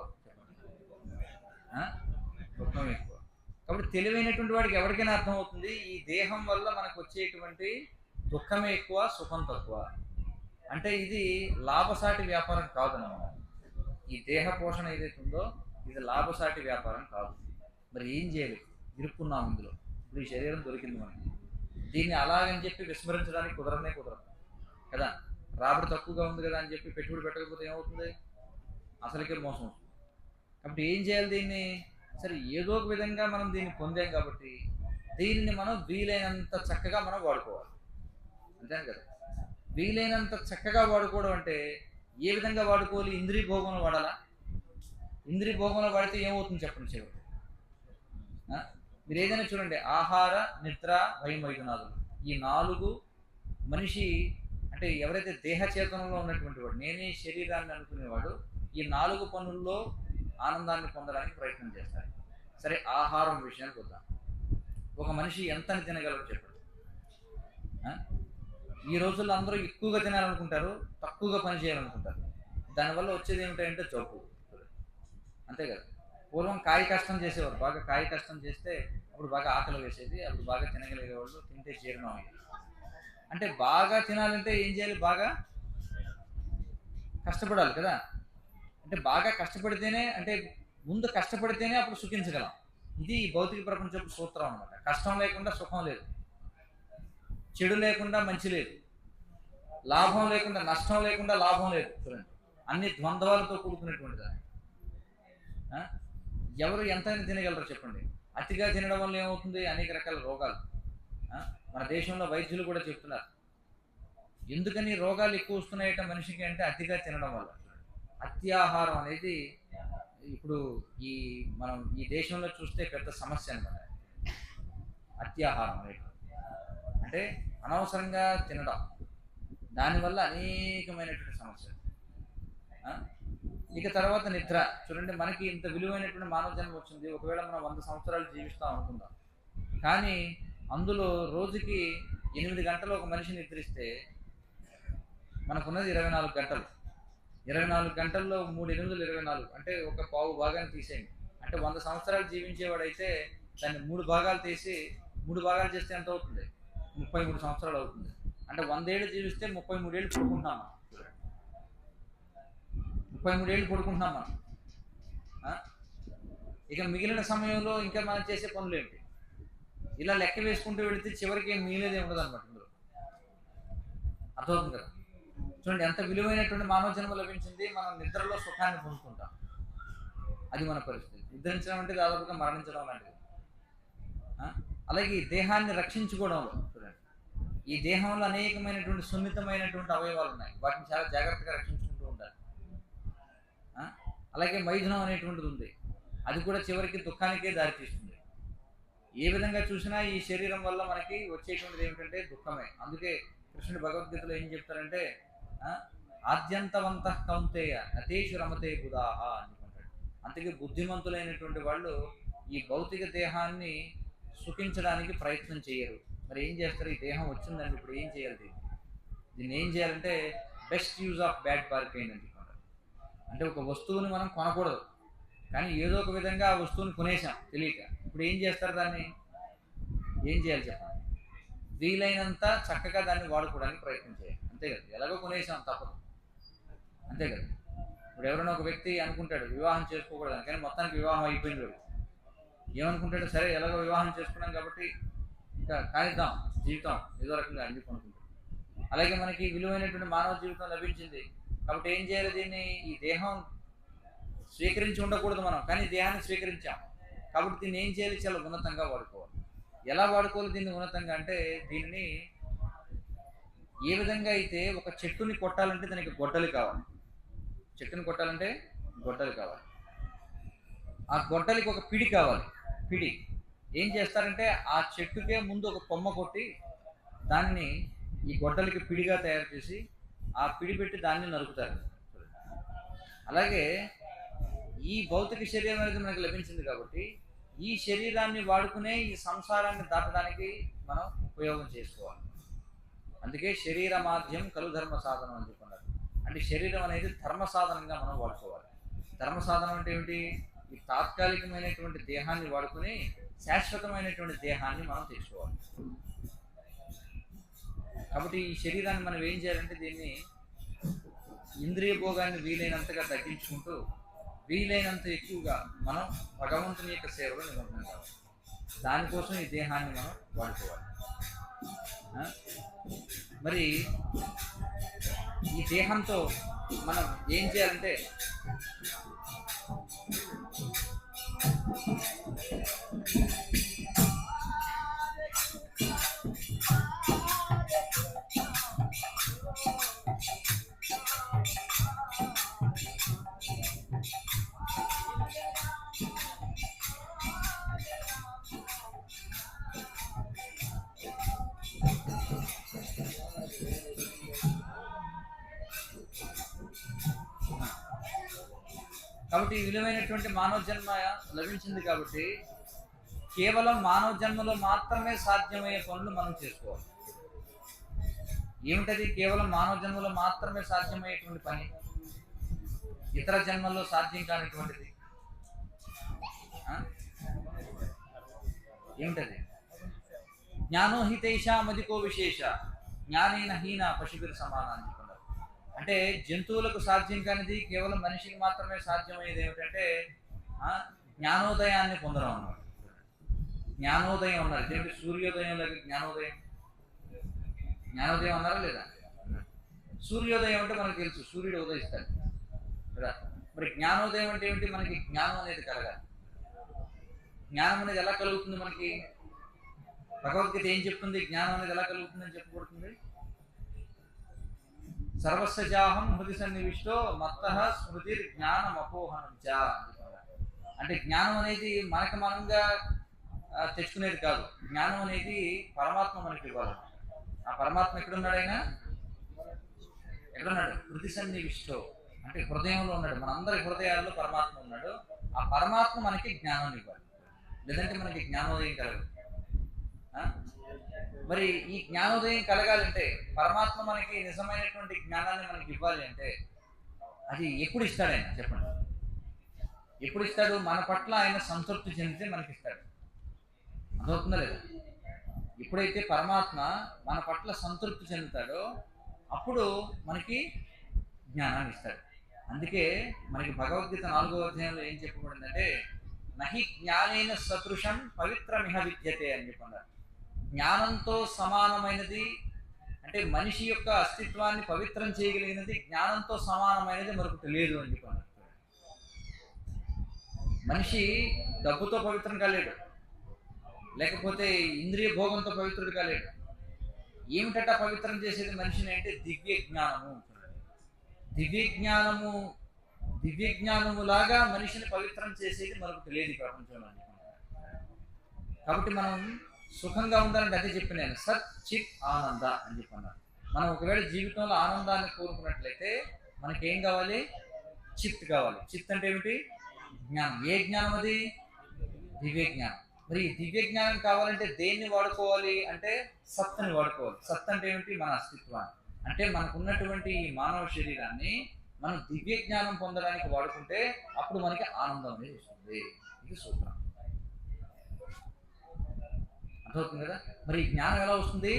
దుఃఖం ఎక్కువ. కాబట్టి తెలివైనటువంటి వాడికి ఎవరికైనా అర్థమవుతుంది, ఈ దేహం వల్ల మనకు వచ్చేటువంటి దుఃఖమే ఎక్కువ, సుఖం తక్కువ. అంటే ఇది లాభసాటి వ్యాపారం కాదన్నమాట. ఈ దేహ పోషణ ఏదైతే ఉందో ఇది లాభసాటి వ్యాపారం కాదు. మరి ఏం చేయాలి? ఇరుక్కున్నాం ఇందులో. ఇప్పుడు ఈ శరీరం దొరికింది మనకి, దీన్ని అలాగని చెప్పి విస్మరించడానికి కుదరనే కుదరదు కదా. రాబడి తక్కువగా ఉంది కదా అని చెప్పి పెట్టుబడి పెట్టకపోతే ఏమవుతుంది? అసలుకే మోసం వస్తుంది. కాబట్టి ఏం చేయాలి? దీన్ని సరే ఏదో ఒక విధంగా మనం దీన్ని పొందాం కాబట్టి దీనిని మనం వీలైనంత చక్కగా మనం వాడుకోవాలి. అంతేనే కదా. వీలైనంత చక్కగా వాడుకోవడం అంటే ఏ విధంగా వాడుకోవాలి? ఇంద్రియ భోగంలో వాడాలా? ఇంద్రియ భోగంలో వాడితే ఏమవుతుంది చెప్పండి చివరికి? మీరు ఏదైనా చూడండి, ఆహార, నిద్ర, వైమైథునాదులు, ఈ 4 మనిషి అంటే ఎవరైతే దేహచేతనంలో ఉన్నటువంటి వాడు, నేనే శరీరాన్ని అనుకునేవాడు, ఈ 4 పనుల్లో ఆనందాన్ని పొందడానికి ప్రయత్నం చేస్తారు. సరే, ఆహారం విషయానికి వద్దాం. ఒక మనిషి ఎంతని తినగలరు చెప్పండి? ఈ రోజుల్లో అందరూ ఎక్కువగా తినాలనుకుంటారు, తక్కువగా పని చేయాలనుకుంటారు. దానివల్ల వచ్చేది ఏమిటంటే జబ్బు. అంతే కదా. పూర్వం కాయ కష్టం చేసేవారు, బాగా కాయ కష్టం చేస్తే అప్పుడు బాగా ఆకలి వేసేది, అప్పుడు బాగా తినగలిగేవాళ్ళు, తింటే జీర్ణం అయ్యేది. అంటే బాగా తినాలంటే ఏం చేయాలి? బాగా కష్టపడాలి కదా. అంటే బాగా కష్టపడితేనే, అంటే ముందు కష్టపడితేనే అప్పుడు సుఖించగలం. ఇది భౌతిక ప్రపంచపు సూత్రం అన్నమాట. కష్టం లేకుండా సుఖం లేదు, చెడు లేకుండా మంచి లేదు, లాభం లేకుండా నష్టం లేకుండా లాభం లేదు. చూడండి, అన్ని ద్వంద్వాలతో కూడుకున్నటువంటిది. ఎవరు ఎంతైనా తినగలరు చెప్పండి? అతిగా తినడం వల్ల ఏమవుతుంది? అనేక రకాల రోగాలు. మన దేశంలో వైద్యులు కూడా చెప్తున్నారు, ఎందుకని రోగాలు ఎక్కువ వస్తున్నాయట మనిషికి అంటే అతిగా తినడం వల్ల. అత్యాహారం అనేది ఇప్పుడు మనం ఈ దేశంలో చూస్తే పెద్ద సమస్య అన్నమాట. అత్యాహారం అనేది అంటే అనవసరంగా తినడం, దానివల్ల అనేకమైనటువంటి సమస్యలు. ఇక తర్వాత నిద్ర. చూడండి, మనకి ఇంత విలువైనటువంటి మానవ జన్మ వచ్చింది, ఒకవేళ మనం 100 సంవత్సరాలు జీవిస్తాం అనుకుందాం, కానీ అందులో రోజుకి 8 గంటలు ఒక మనిషి నిద్రిస్తే మనకున్నది 24 గంటలు. 24 గంటల్లో 3 8 24, అంటే ఒక పావు భాగాన్ని తీసేయండి. అంటే 100 సంవత్సరాలు జీవించేవాడైతే దాన్ని 3 భాగాలు తీసి 3 భాగాలు చేస్తే ఎంత అవుతుంది? 33 సంవత్సరాలు అవుతుంది. అంటే 100 ఏళ్ళు జీవిస్తే 33 ఏళ్ళు పడుకుంటున్నాం మనం. 33 ఏళ్ళు పడుకుంటున్నాం మనం. ఇక మిగిలిన సమయంలో ఇంకా మనం చేసే పనులు ఏంటి? ఇలా లెక్క వేసుకుంటూ వెళితే చివరికి ఏం మిగిలేదే ఉండదు అనమాట ఇందులో. అర్థమవుతుంది కదా. చూడండి, ఎంత విలువైనటువంటి మానవ జన్మ లభించింది, మనం నిద్రలో సుఖాన్ని పొందుకుంటాం. అది మన పరిస్థితి. నిద్రించడం అంటే దాదాపుగా మరణించడం లాంటిది. అలాగే ఈ దేహాన్ని రక్షించుకోవడంలో చూడండి, ఈ దేహంలో అనేకమైనటువంటి సున్నితమైనటువంటి అవయవాలు ఉన్నాయి, వాటిని చాలా జాగ్రత్తగా రక్షించుకుంటూ ఉండాలి. అలాగే మైథునం అనేటువంటిది ఉంది, అది కూడా చివరికి దుఃఖానికే దారితీస్తుంది. ఏ విధంగా చూసినా ఈ శరీరం వల్ల మనకి వచ్చేటువంటిది ఏమిటంటే దుఃఖమే. అందుకే కృష్ణుడు భగవద్గీతలో ఏం చెప్తారంటే, ఆద్యంతవంత కౌంతేయ నతేషు రమతే బుధాహ అని చెప్తాడు. అందుకే బుద్ధిమంతులైనటువంటి వాళ్ళు ఈ భౌతిక దేహాన్ని సుఖించడానికి ప్రయత్నం చేయరు. మరి ఏం చేస్తారు? ఈ దేహం వచ్చిందండి, ఇప్పుడు ఏం చేయాలి? దీన్ని ఏం చేయాలంటే best use of bad bargain అని చెప్పారు. అంటే ఒక వస్తువుని మనం కొనకూడదు, కానీ ఏదో ఒక విధంగా ఆ వస్తువుని కొనేసాం తెలియక. ఇప్పుడు ఏం చేస్తారు? దాన్ని ఏం చేయాలి చెప్పండి? వీలైనంత చక్కగా దాన్ని వాడుకోవడానికి ప్రయత్నం చేయాలి, అంతే కదా? ఎలాగో కొనేసాం, తప్పదు, అంతే కదా? ఇప్పుడు ఎవరైనా ఒక వ్యక్తి అనుకుంటాడు వివాహం చేసుకోకూడదని, కానీ మొత్తానికి వివాహం అయిపోయింది. ఏమనుకుంటాడు? సరే ఎలాగో వివాహం చేసుకున్నాం కాబట్టి ఇంకా కానిద్దాం జీవితం ఏదో రకంగా అని చెప్పి అనుకుంటాడు. అలాగే మనకి విలువైనటువంటి మానవ జీవితం లభించింది కాబట్టి ఏం చేయాలి? దీన్ని, ఈ దేహం స్వీకరించి ఉండకూడదు మనం, కానీ దేహాన్ని స్వీకరించాం కాబట్టి దీన్ని ఏం చేయాలి? చాలా ఉన్నతంగా వాడుకోవాలి. ఎలా వాడుకోవాలి దీన్ని ఉన్నతంగా అంటే, దీన్ని ఏ విధంగా అయితే ఒక చెట్టుని కొట్టాలంటే దానికి గొడ్డలి కావాలి. చెట్టుని కొట్టాలంటే గొడ్డలి కావాలి. ఆ గొడ్డలికి ఒక పిడి కావాలి. పిడి ఏం చేస్తారంటే ఆ చెట్టుకే ముందు ఒక కొమ్మ కొట్టి దాన్ని ఈ గొడ్డలికి పిడిగా తయారు చేసి ఆ పిడి పెట్టి దాన్ని నరుకుతారు. అలాగే ఈ భౌతిక శరీరం అనేది మనకు లభించింది కాబట్టి ఈ శరీరాన్ని వాడుకునే ఈ సంసారాన్ని దాటడానికి మనం ఉపయోగం చేసుకోవాలి. అందుకే శరీర మాధ్యం కలు ధర్మ సాధనం అని చెప్పుకున్నారు. అంటే శరీరం అనేది ధర్మ సాధనంగా మనం వాడుకోవాలి. ధర్మ సాధనం అంటే ఏమిటి? ఈ తాత్కాలికమైనటువంటి దేహాన్ని వాడుకుని శాశ్వతమైనటువంటి దేహాన్ని మనం తెచ్చుకోవాలి. కాబట్టి ఈ శరీరాన్ని మనం ఏం చేయాలంటే దీన్ని ఇంద్రియ భోగాన్ని వీలైనంతగా తగ్గించుకుంటూ వీలైనంత ఎక్కువగా మనం భగవంతుని యొక్క సేవలో నిమగ్నం కావాలి. దానికోసం ఈ దేహాన్ని మనం వాడుకోవాలి. మరి ఈ దేహంతో మనం ఏం చేయాలంటే కాబట్టి విలువైనటువంటి మానవ జన్మ లభించింది కాబట్టి కేవలం మానవ జన్మలో మాత్రమే సాధ్యమయ్యే పనులు మనం చేసుకోవాలి. ఏమిటది? కేవలం మానవ జన్మలో మాత్రమే సాధ్యమయ్యేటువంటి పని, ఇతర జన్మల్లో సాధ్యం కానిటువంటిది ఏమిటది? జ్ఞానోహితైషామధికో విశేష జ్ఞానేన హీన పశుభిర్ సమాన అని చెప్పారు. అంటే జంతువులకు సాధ్యం కానిది కేవలం మనిషికి మాత్రమే సాధ్యమయ్యేది ఏమిటంటే జ్ఞానోదయాన్ని పొందడం అన్నమాట. జ్ఞానోదయం అన్నారు. అంటే సూర్యోదయం లేక జ్ఞానోదయం, జ్ఞానోదయం అన్నారా లేదా? సూర్యోదయం అంటే మనకు తెలుసు, సూర్యుడు ఉదయిస్తాడు కదా. మరి జ్ఞానోదయం అంటే ఏమిటి? మనకి జ్ఞానం అనేది కలగాలి. జ్ఞానం అనేది ఎలా కలుగుతుంది మనకి? భగవద్గీత ఏం చెప్తుంది? జ్ఞానం అనేది ఎలా కలుగుతుందని చెప్పబడుతుంది? సర్వస్వజాహం హృది సన్నివిష్టో మత్తః స్మృతిర్ జ్ఞానం అపోహనం చ. అంటే జ్ఞానం అనేది మనకు మనంగా తెచ్చుకునేది కాదు. జ్ఞానం అనేది పరమాత్మ మనకి ఇవ్వాలి. ఆ పరమాత్మ ఎక్కడున్నాడు? ఆయన ఎక్కడున్నాడు? హృది సన్నివిష్టో అంటే హృదయంలో ఉన్నాడు. మనందరి హృదయాల్లో పరమాత్మ ఉన్నాడు. ఆ పరమాత్మ మనకి జ్ఞానాన్ని ఇవ్వాలి, లేదంటే మనకి జ్ఞానోదయం కలగదు. మరి ఈ జ్ఞానోదయం కలగాలంటే, పరమాత్మ మనకి నిజమైనటువంటి జ్ఞానాన్ని మనకి ఇవ్వాలి అంటే అది ఎప్పుడు ఇస్తాడు ఆయన? చెప్పండి. ఎప్పుడు ఇస్తాడు? మన పట్ల ఆయన సంతృప్తి చెందితే మనకి ఇస్తాడు. అర్థమవుతుందా లేదా? ఎప్పుడైతే పరమాత్మ మన పట్ల సంతృప్తి చెందుతాడో అప్పుడు మనకి జ్ఞానాన్ని ఇస్తాడు. అందుకే మనకి భగవద్గీత 4వ అధ్యాయంలో ఏం చెప్పబడిందంటే, నహి జ్ఞానేన సదృశం పవిత్రమిహ విద్యతే అని చెప్పన్నారు. జ్ఞానంతో సమానమైనది అంటే మనిషి యొక్క అస్తిత్వాన్ని పవిత్రం చేయగలిగినది జ్ఞానంతో సమానమైనది మరొకటి లేదు అని చెప్పన్నారు. మనిషి డబ్బుతో పవిత్రం కాలేడు, లేకపోతే ఇంద్రియ భోగంతో పవిత్రుడు కాలేడు. ఏమిటట పవిత్రం చేసేది మనిషిని అంటే దివ్య జ్ఞానము. దివ్య జ్ఞానములాగా మనిషిని పవిత్రం చేసేది మరొకటి లేదు ప్రపంచంలో. కాబట్టి మనం సుఖంగా ఉండాలంటే అదే చెప్పి నేను సత్ చిత్ ఆనంద అని చెప్పన్నారు. మనం ఒకవేళ జీవితంలో ఆనందాన్ని కోరుకున్నట్లయితే మనకేం కావాలి? చిత్ కావాలి. చిత్ అంటే ఏమిటి? జ్ఞానం. ఏ జ్ఞానం అది? దివ్య జ్ఞానం. మరి దివ్య జ్ఞానం కావాలంటే దేన్ని వాడుకోవాలి అంటే సత్తుని వాడుకోవాలి. సత్ అంటే ఏమిటి? మన అస్తిత్వాన్ని. అంటే మనకున్నటువంటి ఈ మానవ శరీరాన్ని మనం దివ్య జ్ఞానం పొందడానికి వాడుకుంటే అప్పుడు మనకి ఆనందం అనేది వస్తుంది. ఇది సూత్రం. అర్థమవుతుంది కదా? మరి ఈ జ్ఞానం ఎలా వస్తుంది?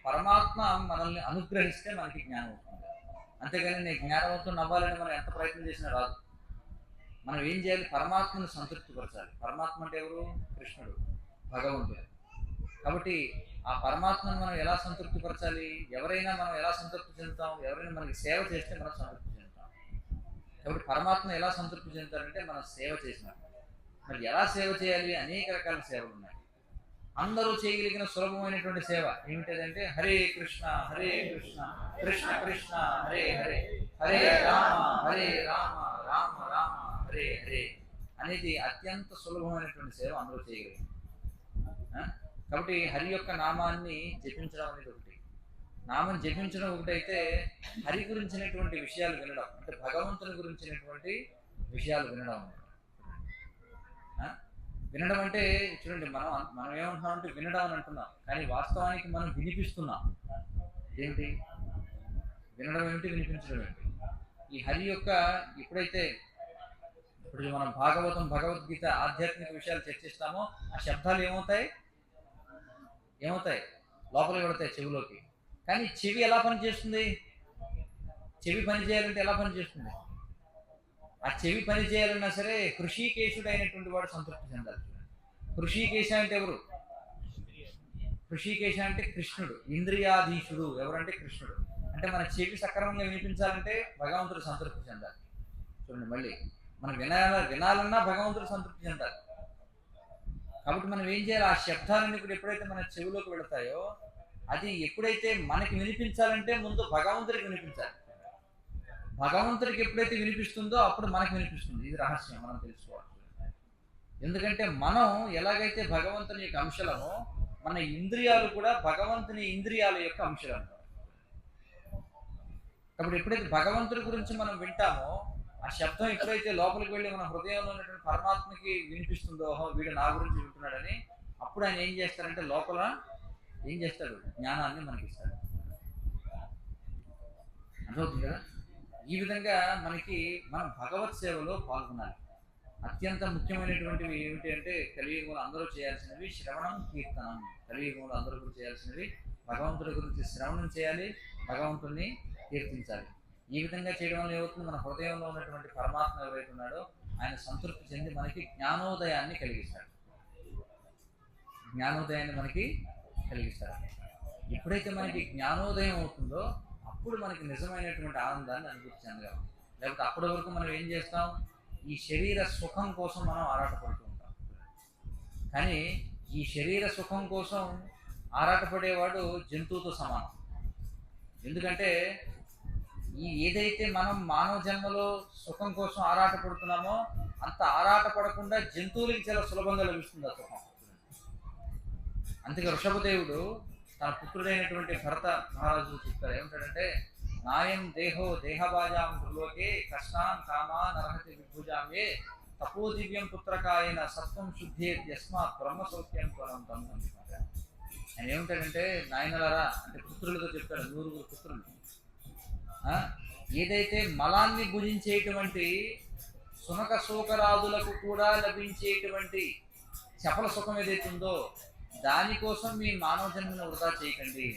పరమాత్మ మనల్ని అనుగ్రహిస్తే మనకి జ్ఞానం వస్తుంది. అంతేగాని నేను జ్ఞానవంతుని అవ్వాలని మనం ఎంత ప్రయత్నం చేసినా రాదు. మనం ఏం చేయాలి? పరమాత్మను సంతృప్తిపరచాలి. పరమాత్మ అంటే ఎవరు? కృష్ణుడు, భగవంతుడు. కాబట్టి ఆ పరమాత్మను మనం ఎలా సంతృప్తిపరచాలి? ఎవరైనా మనం ఎలా సంతృప్తి చెందుతాం? ఎవరైనా మనకి సేవ చేస్తే మనం సంతృప్తి చెందుతాం. కాబట్టి పరమాత్మ ఎలా సంతృప్తి చెందుతారంటే మనం సేవ చేసినట్టు. మరి ఎలా సేవ చేయాలి? అనేక రకాల సేవలు ఉన్నాయి. అందరూ చేయగలిగిన సులభమైనటువంటి సేవ ఏమిటంటే హరే కృష్ణ కృష్ణ కృష్ణ హరే హరే, హరే రామ రామ రామ హరే హరే అనేది అత్యంత సులభమైనటువంటి సేవ అందరూ చేయగలిగింది. కాబట్టి హరి యొక్క నామాన్ని జపించడం అనేది ఒకటి. నామం జపించడం ఒకటైతే హరి గురించినటువంటి విషయాలు వినడం, అంటే భగవంతుని గురించినటువంటి విషయాలు వినడం. వినడం అంటే చూడండి, మనం ఏమంటున్నామంటే వినడం అని అంటున్నాం, కానీ వాస్తవానికి మనం వినిపిస్తున్నాం. ఏంటి వినడం ఏమిటి? వినిపించడం ఏమిటి? ఈ హరి యొక్క ఎప్పుడైతే ఇప్పుడు మనం భగవద్గీత ఆధ్యాత్మిక విషయాలు చర్చిస్తామో ఆ శబ్దాలు ఏమవుతాయి? లోపలికి పెడతాయి చెవిలోకి. కానీ చెవి ఎలా పనిచేస్తుంది? చెవి పని చేయాలంటే ఎలా పనిచేస్తుంది? ఆ చెవి పని చేయాలన్నా సరే హృషికేశుడు అయినటువంటి వాడు సంతృప్తి చెందాలి. హృషికేశ అంటే ఎవరు? హృషికేశ అంటే కృష్ణుడు, ఇంద్రియాధీశుడు. ఎవరంటే కృష్ణుడు. అంటే మన చెవి సక్రమంగా వినిపించాలంటే భగవంతుడు సంతృప్తి చెందాలి. చూడండి, మళ్ళీ మనం వినాలన్నా భగవంతుడు సంతృప్తి చెందాలి. కాబట్టి మనం ఏం చేయాలి? ఆ శబ్దాలన్నీ కూడా ఎప్పుడైతే మన చెవిలోకి వెళతాయో, అది ఎప్పుడైతే మనకి వినిపించాలంటే ముందు భగవంతుడికి వినిపించాలి. భగవంతుడికి ఎప్పుడైతే వినిపిస్తుందో అప్పుడు మనకు వినిపిస్తుంది. ఇది రహస్యం, మనం తెలుసుకోవాలి. ఎందుకంటే మనం ఎలాగైతే భగవంతుని యొక్క అంశాలమో, మన ఇంద్రియాలు కూడా భగవంతుని ఇంద్రియాల యొక్క అంశాలు. కాబట్టి ఎప్పుడైతే భగవంతుడి గురించి మనం వింటామో, ఆ శబ్దం ఎప్పుడైతే లోపలికి వెళ్ళి మన హృదయంలో ఉన్నటువంటి పరమాత్మకి వినిపిస్తుందో, వీడు నా గురించి వింటున్నాడని, అప్పుడు ఆయన ఏం చేస్తారంటే లోపల ఏం చేస్తాడు? జ్ఞానాన్ని మనకి ఇస్తాడు. అర్థమవుతుంది కదా? ఈ విధంగా మనం భగవత్ సేవలో పాల్గొనాలి. అత్యంత ముఖ్యమైనటువంటివి ఏమిటి అంటే కలియుగంలో అందరూ చేయాల్సినవి శ్రవణం, కీర్తనం. కలియుగంలో అందరూ కూడా చేయాల్సినవి భగవంతుడి గురించి శ్రవణం చేయాలి, భగవంతుడిని కీర్తించాలి. ఈ విధంగా చేయడం వల్ల ఏమవుతుంది? మన హృదయంలో ఉన్నటువంటి పరమాత్మ ఎవరైతే ఉన్నాడో ఆయన సంతృప్తి చెంది మనకి జ్ఞానోదయాన్ని కలిగిస్తాడు. ఎప్పుడైతే మనకి జ్ఞానోదయం అవుతుందో అప్పుడు మనకి నిజమైనటువంటి ఆనందాన్ని అనుభూతి చెందగలం. లేకపోతే అప్పటి వరకు మనం ఏం చేస్తాం? ఈ శరీర సుఖం కోసం మనం ఆరాటపడుతూ ఉంటాం. కానీ ఈ శరీర సుఖం కోసం ఆరాటపడేవాడు జంతువుతో సమానం. ఎందుకంటే ఏదైతే మనం మానవ జన్మలో సుఖం కోసం ఆరాటపడుతున్నామో అంత ఆరాటపడకుండా జంతువులకి చాలా సులభంగా లభిస్తుంది ఆ సుఖం. అందుకే ఋషభదేవుడు తన పుత్రుడైనటువంటి భరత మహారాజు చెప్తారు, ఏమంటాడంటే నాయం దేహభాజాం ధ్రులోకే కష్టాన్ కామాన్ అర్హతి విభుజామే తపో దివ్యం పుత్రకాయన సత్వం శుద్ధే యస్మాత్ బ్రహ్మసౌఖ్యం త్వరం. ఆయన ఏమంటాడంటే, నాయనలారా అంటే పుత్రులతో చెప్తాడు, 9 పుత్రులు. ఏదైతే మలాన్ని భుజించేటువంటి సునక శోకరాదులకు కూడా లభించేటువంటి చపల సుఖం ఏదైతే ఉందో దానికోసం మీ మానవ జన్మను వృధా చేయకండి.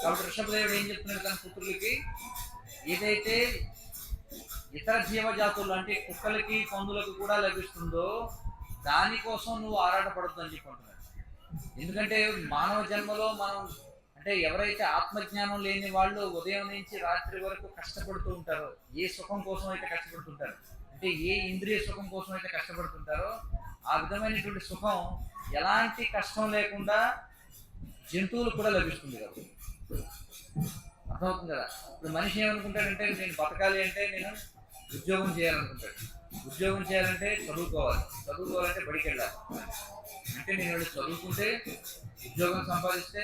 కాబట్టి ఋషభదేవుడు ఏం చెప్తున్నాడు తన పుత్రులకి? ఏదైతే ఇతర జీవజాతులు అంటే కుక్కలకి, పందులకు కూడా లభిస్తుందో దానికోసం నువ్వు ఆరాటపడద్దు అని చెప్పుకుంటున్నాడు. ఎందుకంటే మానవ జన్మలో మనం అంటే ఎవరైతే ఆత్మజ్ఞానం లేని వాళ్ళు ఉదయం నుంచి రాత్రి వరకు కష్టపడుతూ ఉంటారో, ఏ సుఖం కోసం అయితే కష్టపడుతుంటారో, అంటే ఏ ఇంద్రియ సుఖం కోసం అయితే కష్టపడుతుంటారో ఆ విధమైనటువంటి సుఖం ఎలాంటి కష్టం లేకుండా జంతువులు కూడా లభిస్తుంది కదా. అర్థమవుతుంది కదా. ఇప్పుడు మనిషి ఏమనుకుంటాడంటే నేను బతకాలి అంటే నేను ఉద్యోగం చేయాలనుకుంటాడు. ఉద్యోగం చేయాలంటే చదువుకోవాలంటే బడికి వెళ్ళాలి. అంటే నేను వెళ్ళి చదువుకుంటే ఉద్యోగం సంపాదిస్తే,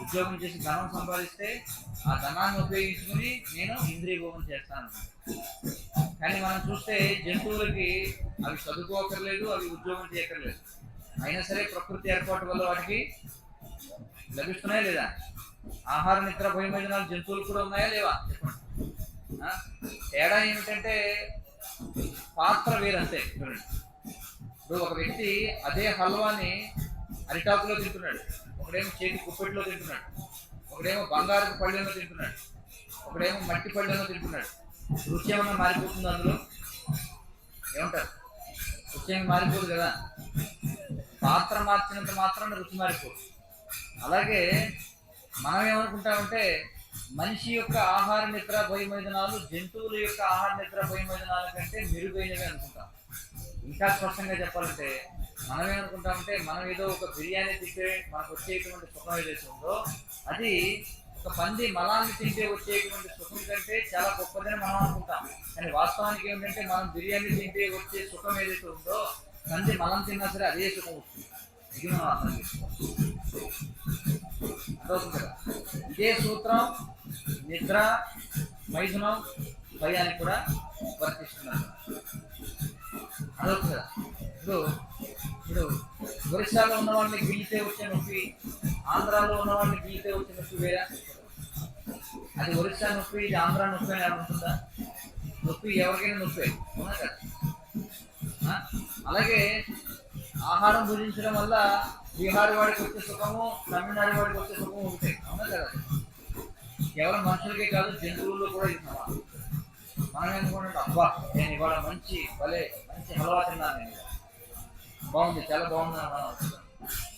ఉద్యోగం చేసి ధనం సంపాదిస్తే ఆ ధనాన్ని ఉపయోగించుకుని నేను ఇంద్రియ భోగం చేస్తాను. కానీ మనం చూస్తే జంతువులకి అవి చదువుకోకర్లేదు, అవి ఉద్యోగం చేయక్కర్లేదు, అయినా సరే ప్రకృతి ఏర్పాటు వల్ల వాటికి లభిస్తున్నాయా లేదా? ఆహార నిద్ర భయమైనాలు జంతువులు కూడా ఉన్నాయా లేవా చెప్పండి. తేడా ఏమిటంటే పాత్ర వేరంతే. చూడండి, ఇప్పుడు ఒక వ్యక్తి అదే హల్వాని అరిటాకులో తింటున్నాడు, ఒకడేమో చేతి కుప్పెట్లో తింటున్నాడు, ఒకడేమో బంగారు పళ్ళెంలో తింటున్నాడు, ఒకడేమో మట్టి పళ్ళెంలో తింటున్నాడు. రుచి ఏమన్నా మారిపోతుంది అందులో? ఏమంటారు? రుచి ఏమి మారిపోదు కదా. పాత్ర మార్చినంత మాత్రాన రుచి మారిపోదు. అలాగే మనం ఏమనుకుంటామంటే మనిషి యొక్క ఆహార నిద్ర భయమైదనాలు జంతువుల యొక్క ఆహార నిద్ర భయమైదనాల కంటే మెరుగైనవి అనుకుంటాం. ఇంకా స్పష్టంగా చెప్పాలంటే మనం ఏమనుకుంటామంటే మనం ఏదో ఒక బిర్యానీ తింటే మనకు వచ్చేటువంటి సుఖం ఏదైతే ఉందో అది ఒక పంది మలాన్ని తింటే వచ్చేటువంటి సుఖం కంటే చాలా గొప్పదని మనం అనుకుంటాం. కానీ వాస్తవానికి ఏంటంటే మనం బిర్యానీ తింటే వచ్చే సుఖం ఏదైతే ఉందో పంది మలం తిన్నా సరే అదే సుఖం వస్తుంది. ఇది మనం అర్థం చేసుకోవాలి. అర్థమవుతుంది కదా. ఇదే సూత్రం నిద్ర, మైథునం, భయానికి కూడా వర్తిస్తున్నారు. అదవుతుంది కదా. ఇప్పుడు ఒరిస్సాలో ఉన్న వాళ్ళని గిల్లితే వచ్చే నొప్పి, ఆంధ్రాలో ఉన్న వాళ్ళని గిల్లితే వచ్చే నొప్పి వేరే. అది ఒరిస్సా నొప్పి, ఇది ఆంధ్రా నొప్పి అని అనుకుంటుందా? నొప్పి ఎవరికైనా నొప్పి అవునా కదా. అలాగే ఆహారం భుజించడం వల్ల బీహార్ వాడికి వచ్చే సుఖము, తమిళనాడు వాడికి వచ్చే సుఖము ఉంటాయి అవునా కదా. కేవలం మనుషులకే కాదు జంతువుల్లో కూడా ఇస్తున్నాం. మనం ఏమనుకుంటే అబ్బా నేను ఇవాళ మంచి హల్వా తిన్నాను, నేను బాగుంది, చాలా బాగుంది అని మనం అనుకుంటాం.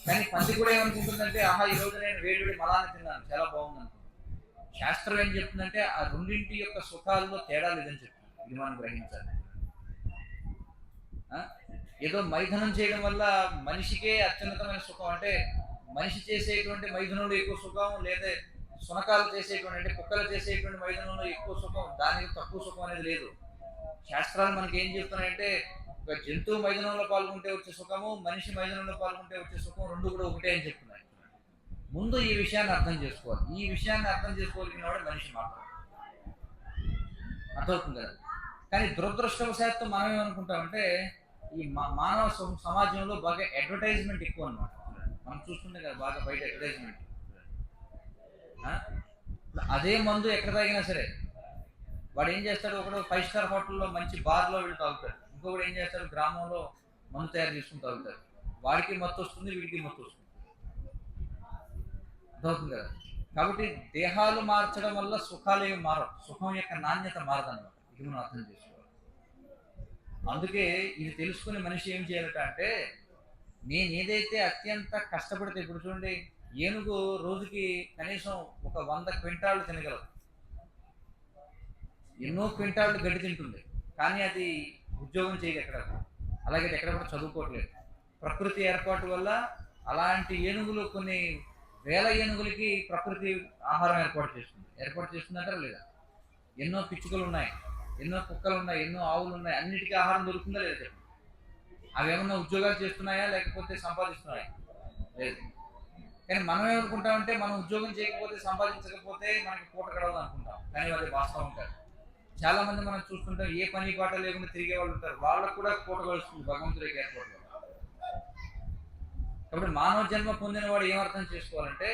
కానీ పంది కూడా ఏమనుకుంటుందంటే ఆహా ఈరోజు నేను వేడి మలాన్ని తిన్నాను, చాలా బాగుంది అనుకుంటాం. శాస్త్రం ఏం చెప్తుందంటే ఆ రెండింటి యొక్క సుఖాల్లో తేడా లేదని చెప్తుంది. ఇది మనం గ్రహించాలి. ఏదో మైథునం చేయడం వల్ల మనిషికే అత్యున్నతమైన సుఖం, అంటే మనిషి చేసేటువంటి మైథునంలో ఎక్కువ సుఖం, లేదా సునకాలు చేసేటువంటి అంటే కుక్కలు చేసేటువంటి మైదానంలో ఎక్కువ సుఖం, దానికి తక్కువ సుఖం అనేది లేదు. శాస్త్రాలు మనకి ఏం చెప్తున్నాయంటే ఒక జంతువు మైదానంలో పాల్గొంటే వచ్చే సుఖము, మనిషి మైదానంలో పాల్గొంటే వచ్చే సుఖం రెండు కూడా ఒకటే అని చెప్తున్నాయి. ముందు ఈ విషయాన్ని అర్థం చేసుకోవాలి. ఈ విషయాన్ని అర్థం చేసుకోగలిగిన వాడు మనిషి మాత్రం. అర్థమవుతుంది కదా. కానీ దురదృష్టవశాత్తు మనం ఏమనుకుంటామంటే ఈ మానవ సమాజంలో బాగా అడ్వర్టైజ్మెంట్ ఎక్కువ అనమాట. మనం చూస్తుంటే కదా బాగా బయట అడ్వర్టైజ్మెంట్. అదే మందు ఎక్కడ తాగినా సరే వాడు ఏం చేస్తాడు, ఒకడు 5 స్టార్ హోటల్లో మంచి బార్లో వెళ్ళి తాగుతాడు, ఇంకొకడు ఏం చేస్తాడు గ్రామంలో మందు తయారు చేసుకుని తాగుతాడు. వాడికి మత్తు వస్తుంది, వీడికి మత్తు వస్తుంది. అర్థమవుతుంది కదా. కాబట్టి దేహాలు మార్చడం వల్ల సుఖాలు ఏమి మారవు, సుఖం యొక్క నాణ్యత మారదన్నమాట. ఇది మనం అర్థం చేసుకోవాలి. అందుకే ఇది తెలుసుకుని మనిషి ఏం చేయాలట అంటే నేను ఏదైతే అత్యంత కష్టపడితే, ఇప్పుడు చూడండి ఏనుగు రోజుకి కనీసం ఒక 100 క్వింటాళ్ళు తినగలదు, ఎన్నో క్వింటాళ్ళు గడ్డి తింటుంది, కానీ అది ఉద్యోగం చేయదు ఎక్కడ, అలాగే ఎక్కడ కూడా చదువుకోవట్లేదు. ప్రకృతి ఏర్పాటు వల్ల అలాంటి ఏనుగులు కొన్ని వేల ఏనుగులకి ప్రకృతి ఆహారం ఏర్పాటు చేస్తుందంటారా లేదా? ఎన్నో పిచ్చుకలు ఉన్నాయి, ఎన్నో కుక్కలు ఉన్నాయి, ఎన్నో ఆవులు ఉన్నాయి, అన్నిటికీ ఆహారం దొరుకుతుందా లేదా చెప్పండి. అవి ఏమన్నా ఉద్యోగాలు చేస్తున్నాయా లేకపోతే సంపాదిస్తున్నాయా? లేదు. కానీ మనం ఏమనుకుంటామంటే మనం ఉద్యోగం చేయకపోతే సంపాదించకపోతే మనకి పూట గడవదు అనుకుంటాం, కానీ అది వాస్తవం కాదు. చాలా మంది మనం చూస్తుంటాం ఏ పని పాట లేకుండా తిరిగే వాళ్ళు ఉంటారు, వాళ్ళకు కూడా పూట గడుస్తుంది భగవంతుడికి ఏర్పాటు. కాబట్టి మానవ జన్మ పొందిన వాడు ఏమర్థం చేసుకోవాలంటే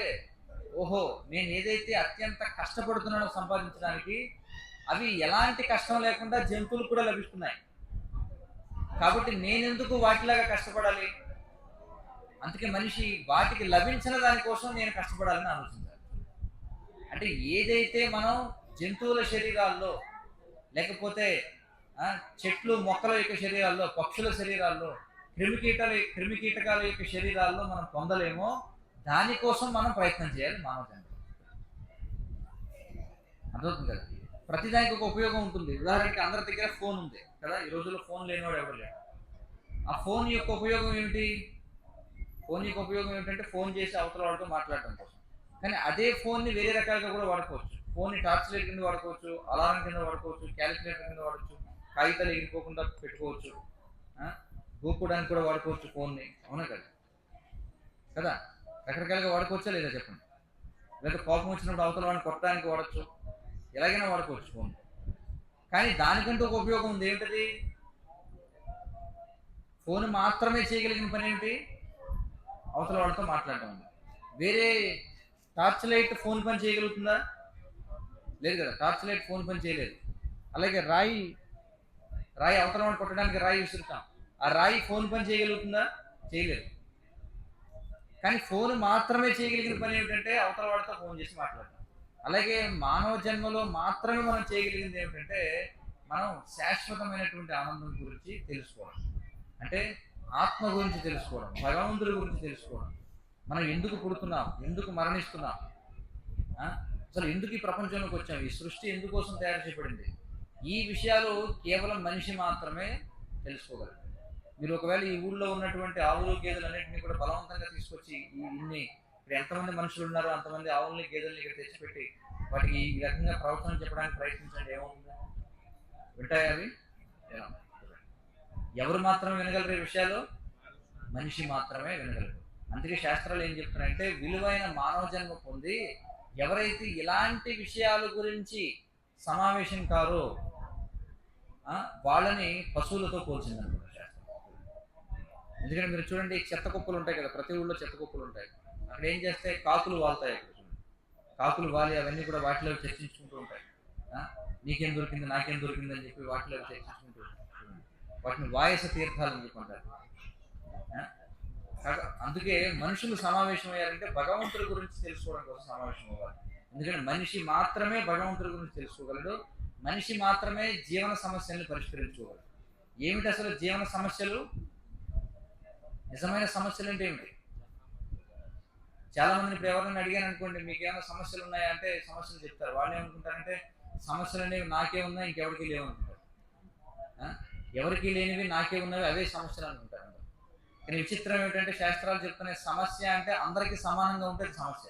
ఓహో నేను ఏదైతే అత్యంత కష్టపడుతున్నానో సంపాదించడానికి అవి ఎలాంటి కష్టం లేకుండా జంతువులు కూడా లభిస్తున్నాయి, కాబట్టి నేనెందుకు వాటిలాగా కష్టపడాలి? అందుకే మనిషి వాటికి లభించిన దానికోసం నేను కష్టపడాలని ఆలోచించాలి. అంటే ఏదైతే మనం జంతువుల శరీరాల్లో లేకపోతే చెట్లు మొక్కల యొక్క శరీరాల్లో, పక్షుల శరీరాల్లో, క్రిమికీటకాల యొక్క శరీరాల్లో మనం పొందలేమో దానికోసం మనం ప్రయత్నం చేయాలి మానవ జన్మ. అర్థమవుతుంది కదా. ప్రతిదానికి ఒక ఉపయోగం ఉంటుంది. ఉదాహరణకి అందరి దగ్గర ఫోన్ ఉంది కదా, ఈ రోజుల్లో ఫోన్ లేనివాడు ఎవరు లేడు. ఆ ఫోన్ యొక్క ఉపయోగం ఏమిటి? ఫోన్ యొక్క ఉపయోగం ఏమిటంటే ఫోన్ చేసి అవతల వాడితో మాట్లాడటం కోసం. కానీ అదే ఫోన్ని వేరే రకాలుగా కూడా వాడుకోవచ్చు. ఫోన్ని టార్చ్ లైట్ కింద వాడుకోవచ్చు, అలారం కింద వాడుకోవచ్చు, క్యాలిక్యులేటర్ కింద వాడచ్చు, కాగితాలు ఎగిరిపోకుండా పెట్టుకోవచ్చు, గోపుడానికి కూడా వాడుకోవచ్చు ఫోన్ని. అవునా కదా కదా, రకరకాలుగా వాడుకోవచ్చా లేదా చెప్పండి. లేదా కోపం వచ్చినప్పుడు అవతల వాడిని కొట్టడానికి వాడచ్చు, ఎలాగైనా వాడుకోవచ్చు ఫోన్. కానీ దానికంటూ ఒక ఉపయోగం ఉంది. ఏంటది? ఫోన్ మాత్రమే చేయగలిగిన పని ఏంటి? అవతల వాడితో మాట్లాడటం. వేరే టార్చ్ లైట్ ఫోన్ పని చేయగలుగుతుందా? లేదు కదా, టార్చ్ లైట్ ఫోన్ పని చేయలేదు. అలాగే రాయి అవతల వాడిని కొట్టడానికి రాయి విసురుతాం, ఆ రాయి ఫోన్ పని చేయగలుగుతుందా? చేయలేదు. కానీ ఫోన్ మాత్రమే చేయగలిగిన పని ఏమిటంటే అవతల వాడితో ఫోన్ చేసి మాట్లాడటం. అలాగే మానవ జన్మలో మాత్రమే మనం చేయగలిగింది ఏమిటంటే మనం శాశ్వతమైనటువంటి ఆనందం గురించి తెలుసుకోవడం, అంటే ఆత్మ గురించి తెలుసుకోవడం, భగవంతుడి గురించి తెలుసుకోవడం. మనం ఎందుకు పుడుతున్నాం, ఎందుకు మరణిస్తున్నాం, అసలు ఎందుకు ఈ ప్రపంచంలోకి వచ్చాం, ఈ సృష్టి ఎందుకోసం తయారు చేయబడింది, ఈ విషయాలు కేవలం మనిషి మాత్రమే తెలుసుకోగలరు. మీరు ఒకవేళ ఈ ఊళ్ళో ఉన్నటువంటి ఆవులు గేదెలు అన్నింటినీ కూడా బలవంతంగా తీసుకొచ్చి ఇప్పుడు ఎంతమంది మనుషులు ఉన్నారో అంతమంది ఆవుల్ని గేదెల్ని ఇక్కడ తెచ్చిపెట్టి వాటికి ఈ రకంగా ప్రవచనం చెప్పడానికి ప్రయత్నించండి, ఏమవుతుంది? వింటాయి అవి? ఎవరు మాత్రమే వినగలరు ఈ విషయాలు? మనిషి మాత్రమే వినగలరు. అందుకే శాస్త్రాలు ఏం చెప్తున్నాయంటే విలువైన మానవ జన్మ పొంది ఎవరైతే ఇలాంటి విషయాల గురించి సమావేశం కారో వాళ్ళని పశువులతో పోల్చిందనుకుంటారు శాస్త్రం. ఎందుకంటే మీరు చూడండి, చెత్త కుప్పలు ఉంటాయి కదా, ప్రతి ఊళ్ళో చెత్త కుప్పలు ఉంటాయి. అక్కడ ఏం చేస్తాయి? కాకులు వాళ్తాయి. అక్కడ చూడండి, కాకులు వాలి అవన్నీ కూడా వాటిలో చర్చించుకుంటూ ఉంటాయి. నీకేం దొరికింది, నాకేం దొరికింది అని చెప్పి వాటిలో చర్చించుకుంటూ ఉంటాయి. వాటిని వాయస తీర్థాలని చెప్పుకుంటారు. అందుకే మనుషులు సమావేశం అయ్యారంటే భగవంతుడి గురించి తెలుసుకోవడం కోసం సమావేశం అవ్వాలి. ఎందుకంటే మనిషి మాత్రమే భగవంతుడి గురించి తెలుసుకోగలడు, మనిషి మాత్రమే జీవన సమస్యలను పరిష్కరించుకోగలడు. ఏమిటి అసలు జీవన సమస్యలు? నిజమైన సమస్యలు అంటే ఏమిటి? చాలా మందిని ఇప్పుడు ఎవరైనా అడిగాను అనుకోండి, మీకు ఏమైనా సమస్యలు ఉన్నాయా అంటే సమస్యలు చెప్తారు. వాళ్ళు ఏమనుకుంటారంటే సమస్యలు అనేవి నాకే ఉన్నాయి, ఇంకెవరికి లేవు అనుకుంటారు. ఎవరికి లేనివి నాకే ఉన్నవి, అవే సమస్యలు అనుకుంటారు. కానీ విచిత్రం ఏమిటంటే శాస్త్రాలు చెప్తున్నాయి సమస్య అంటే అందరికీ సమానంగా ఉంటే సమస్య.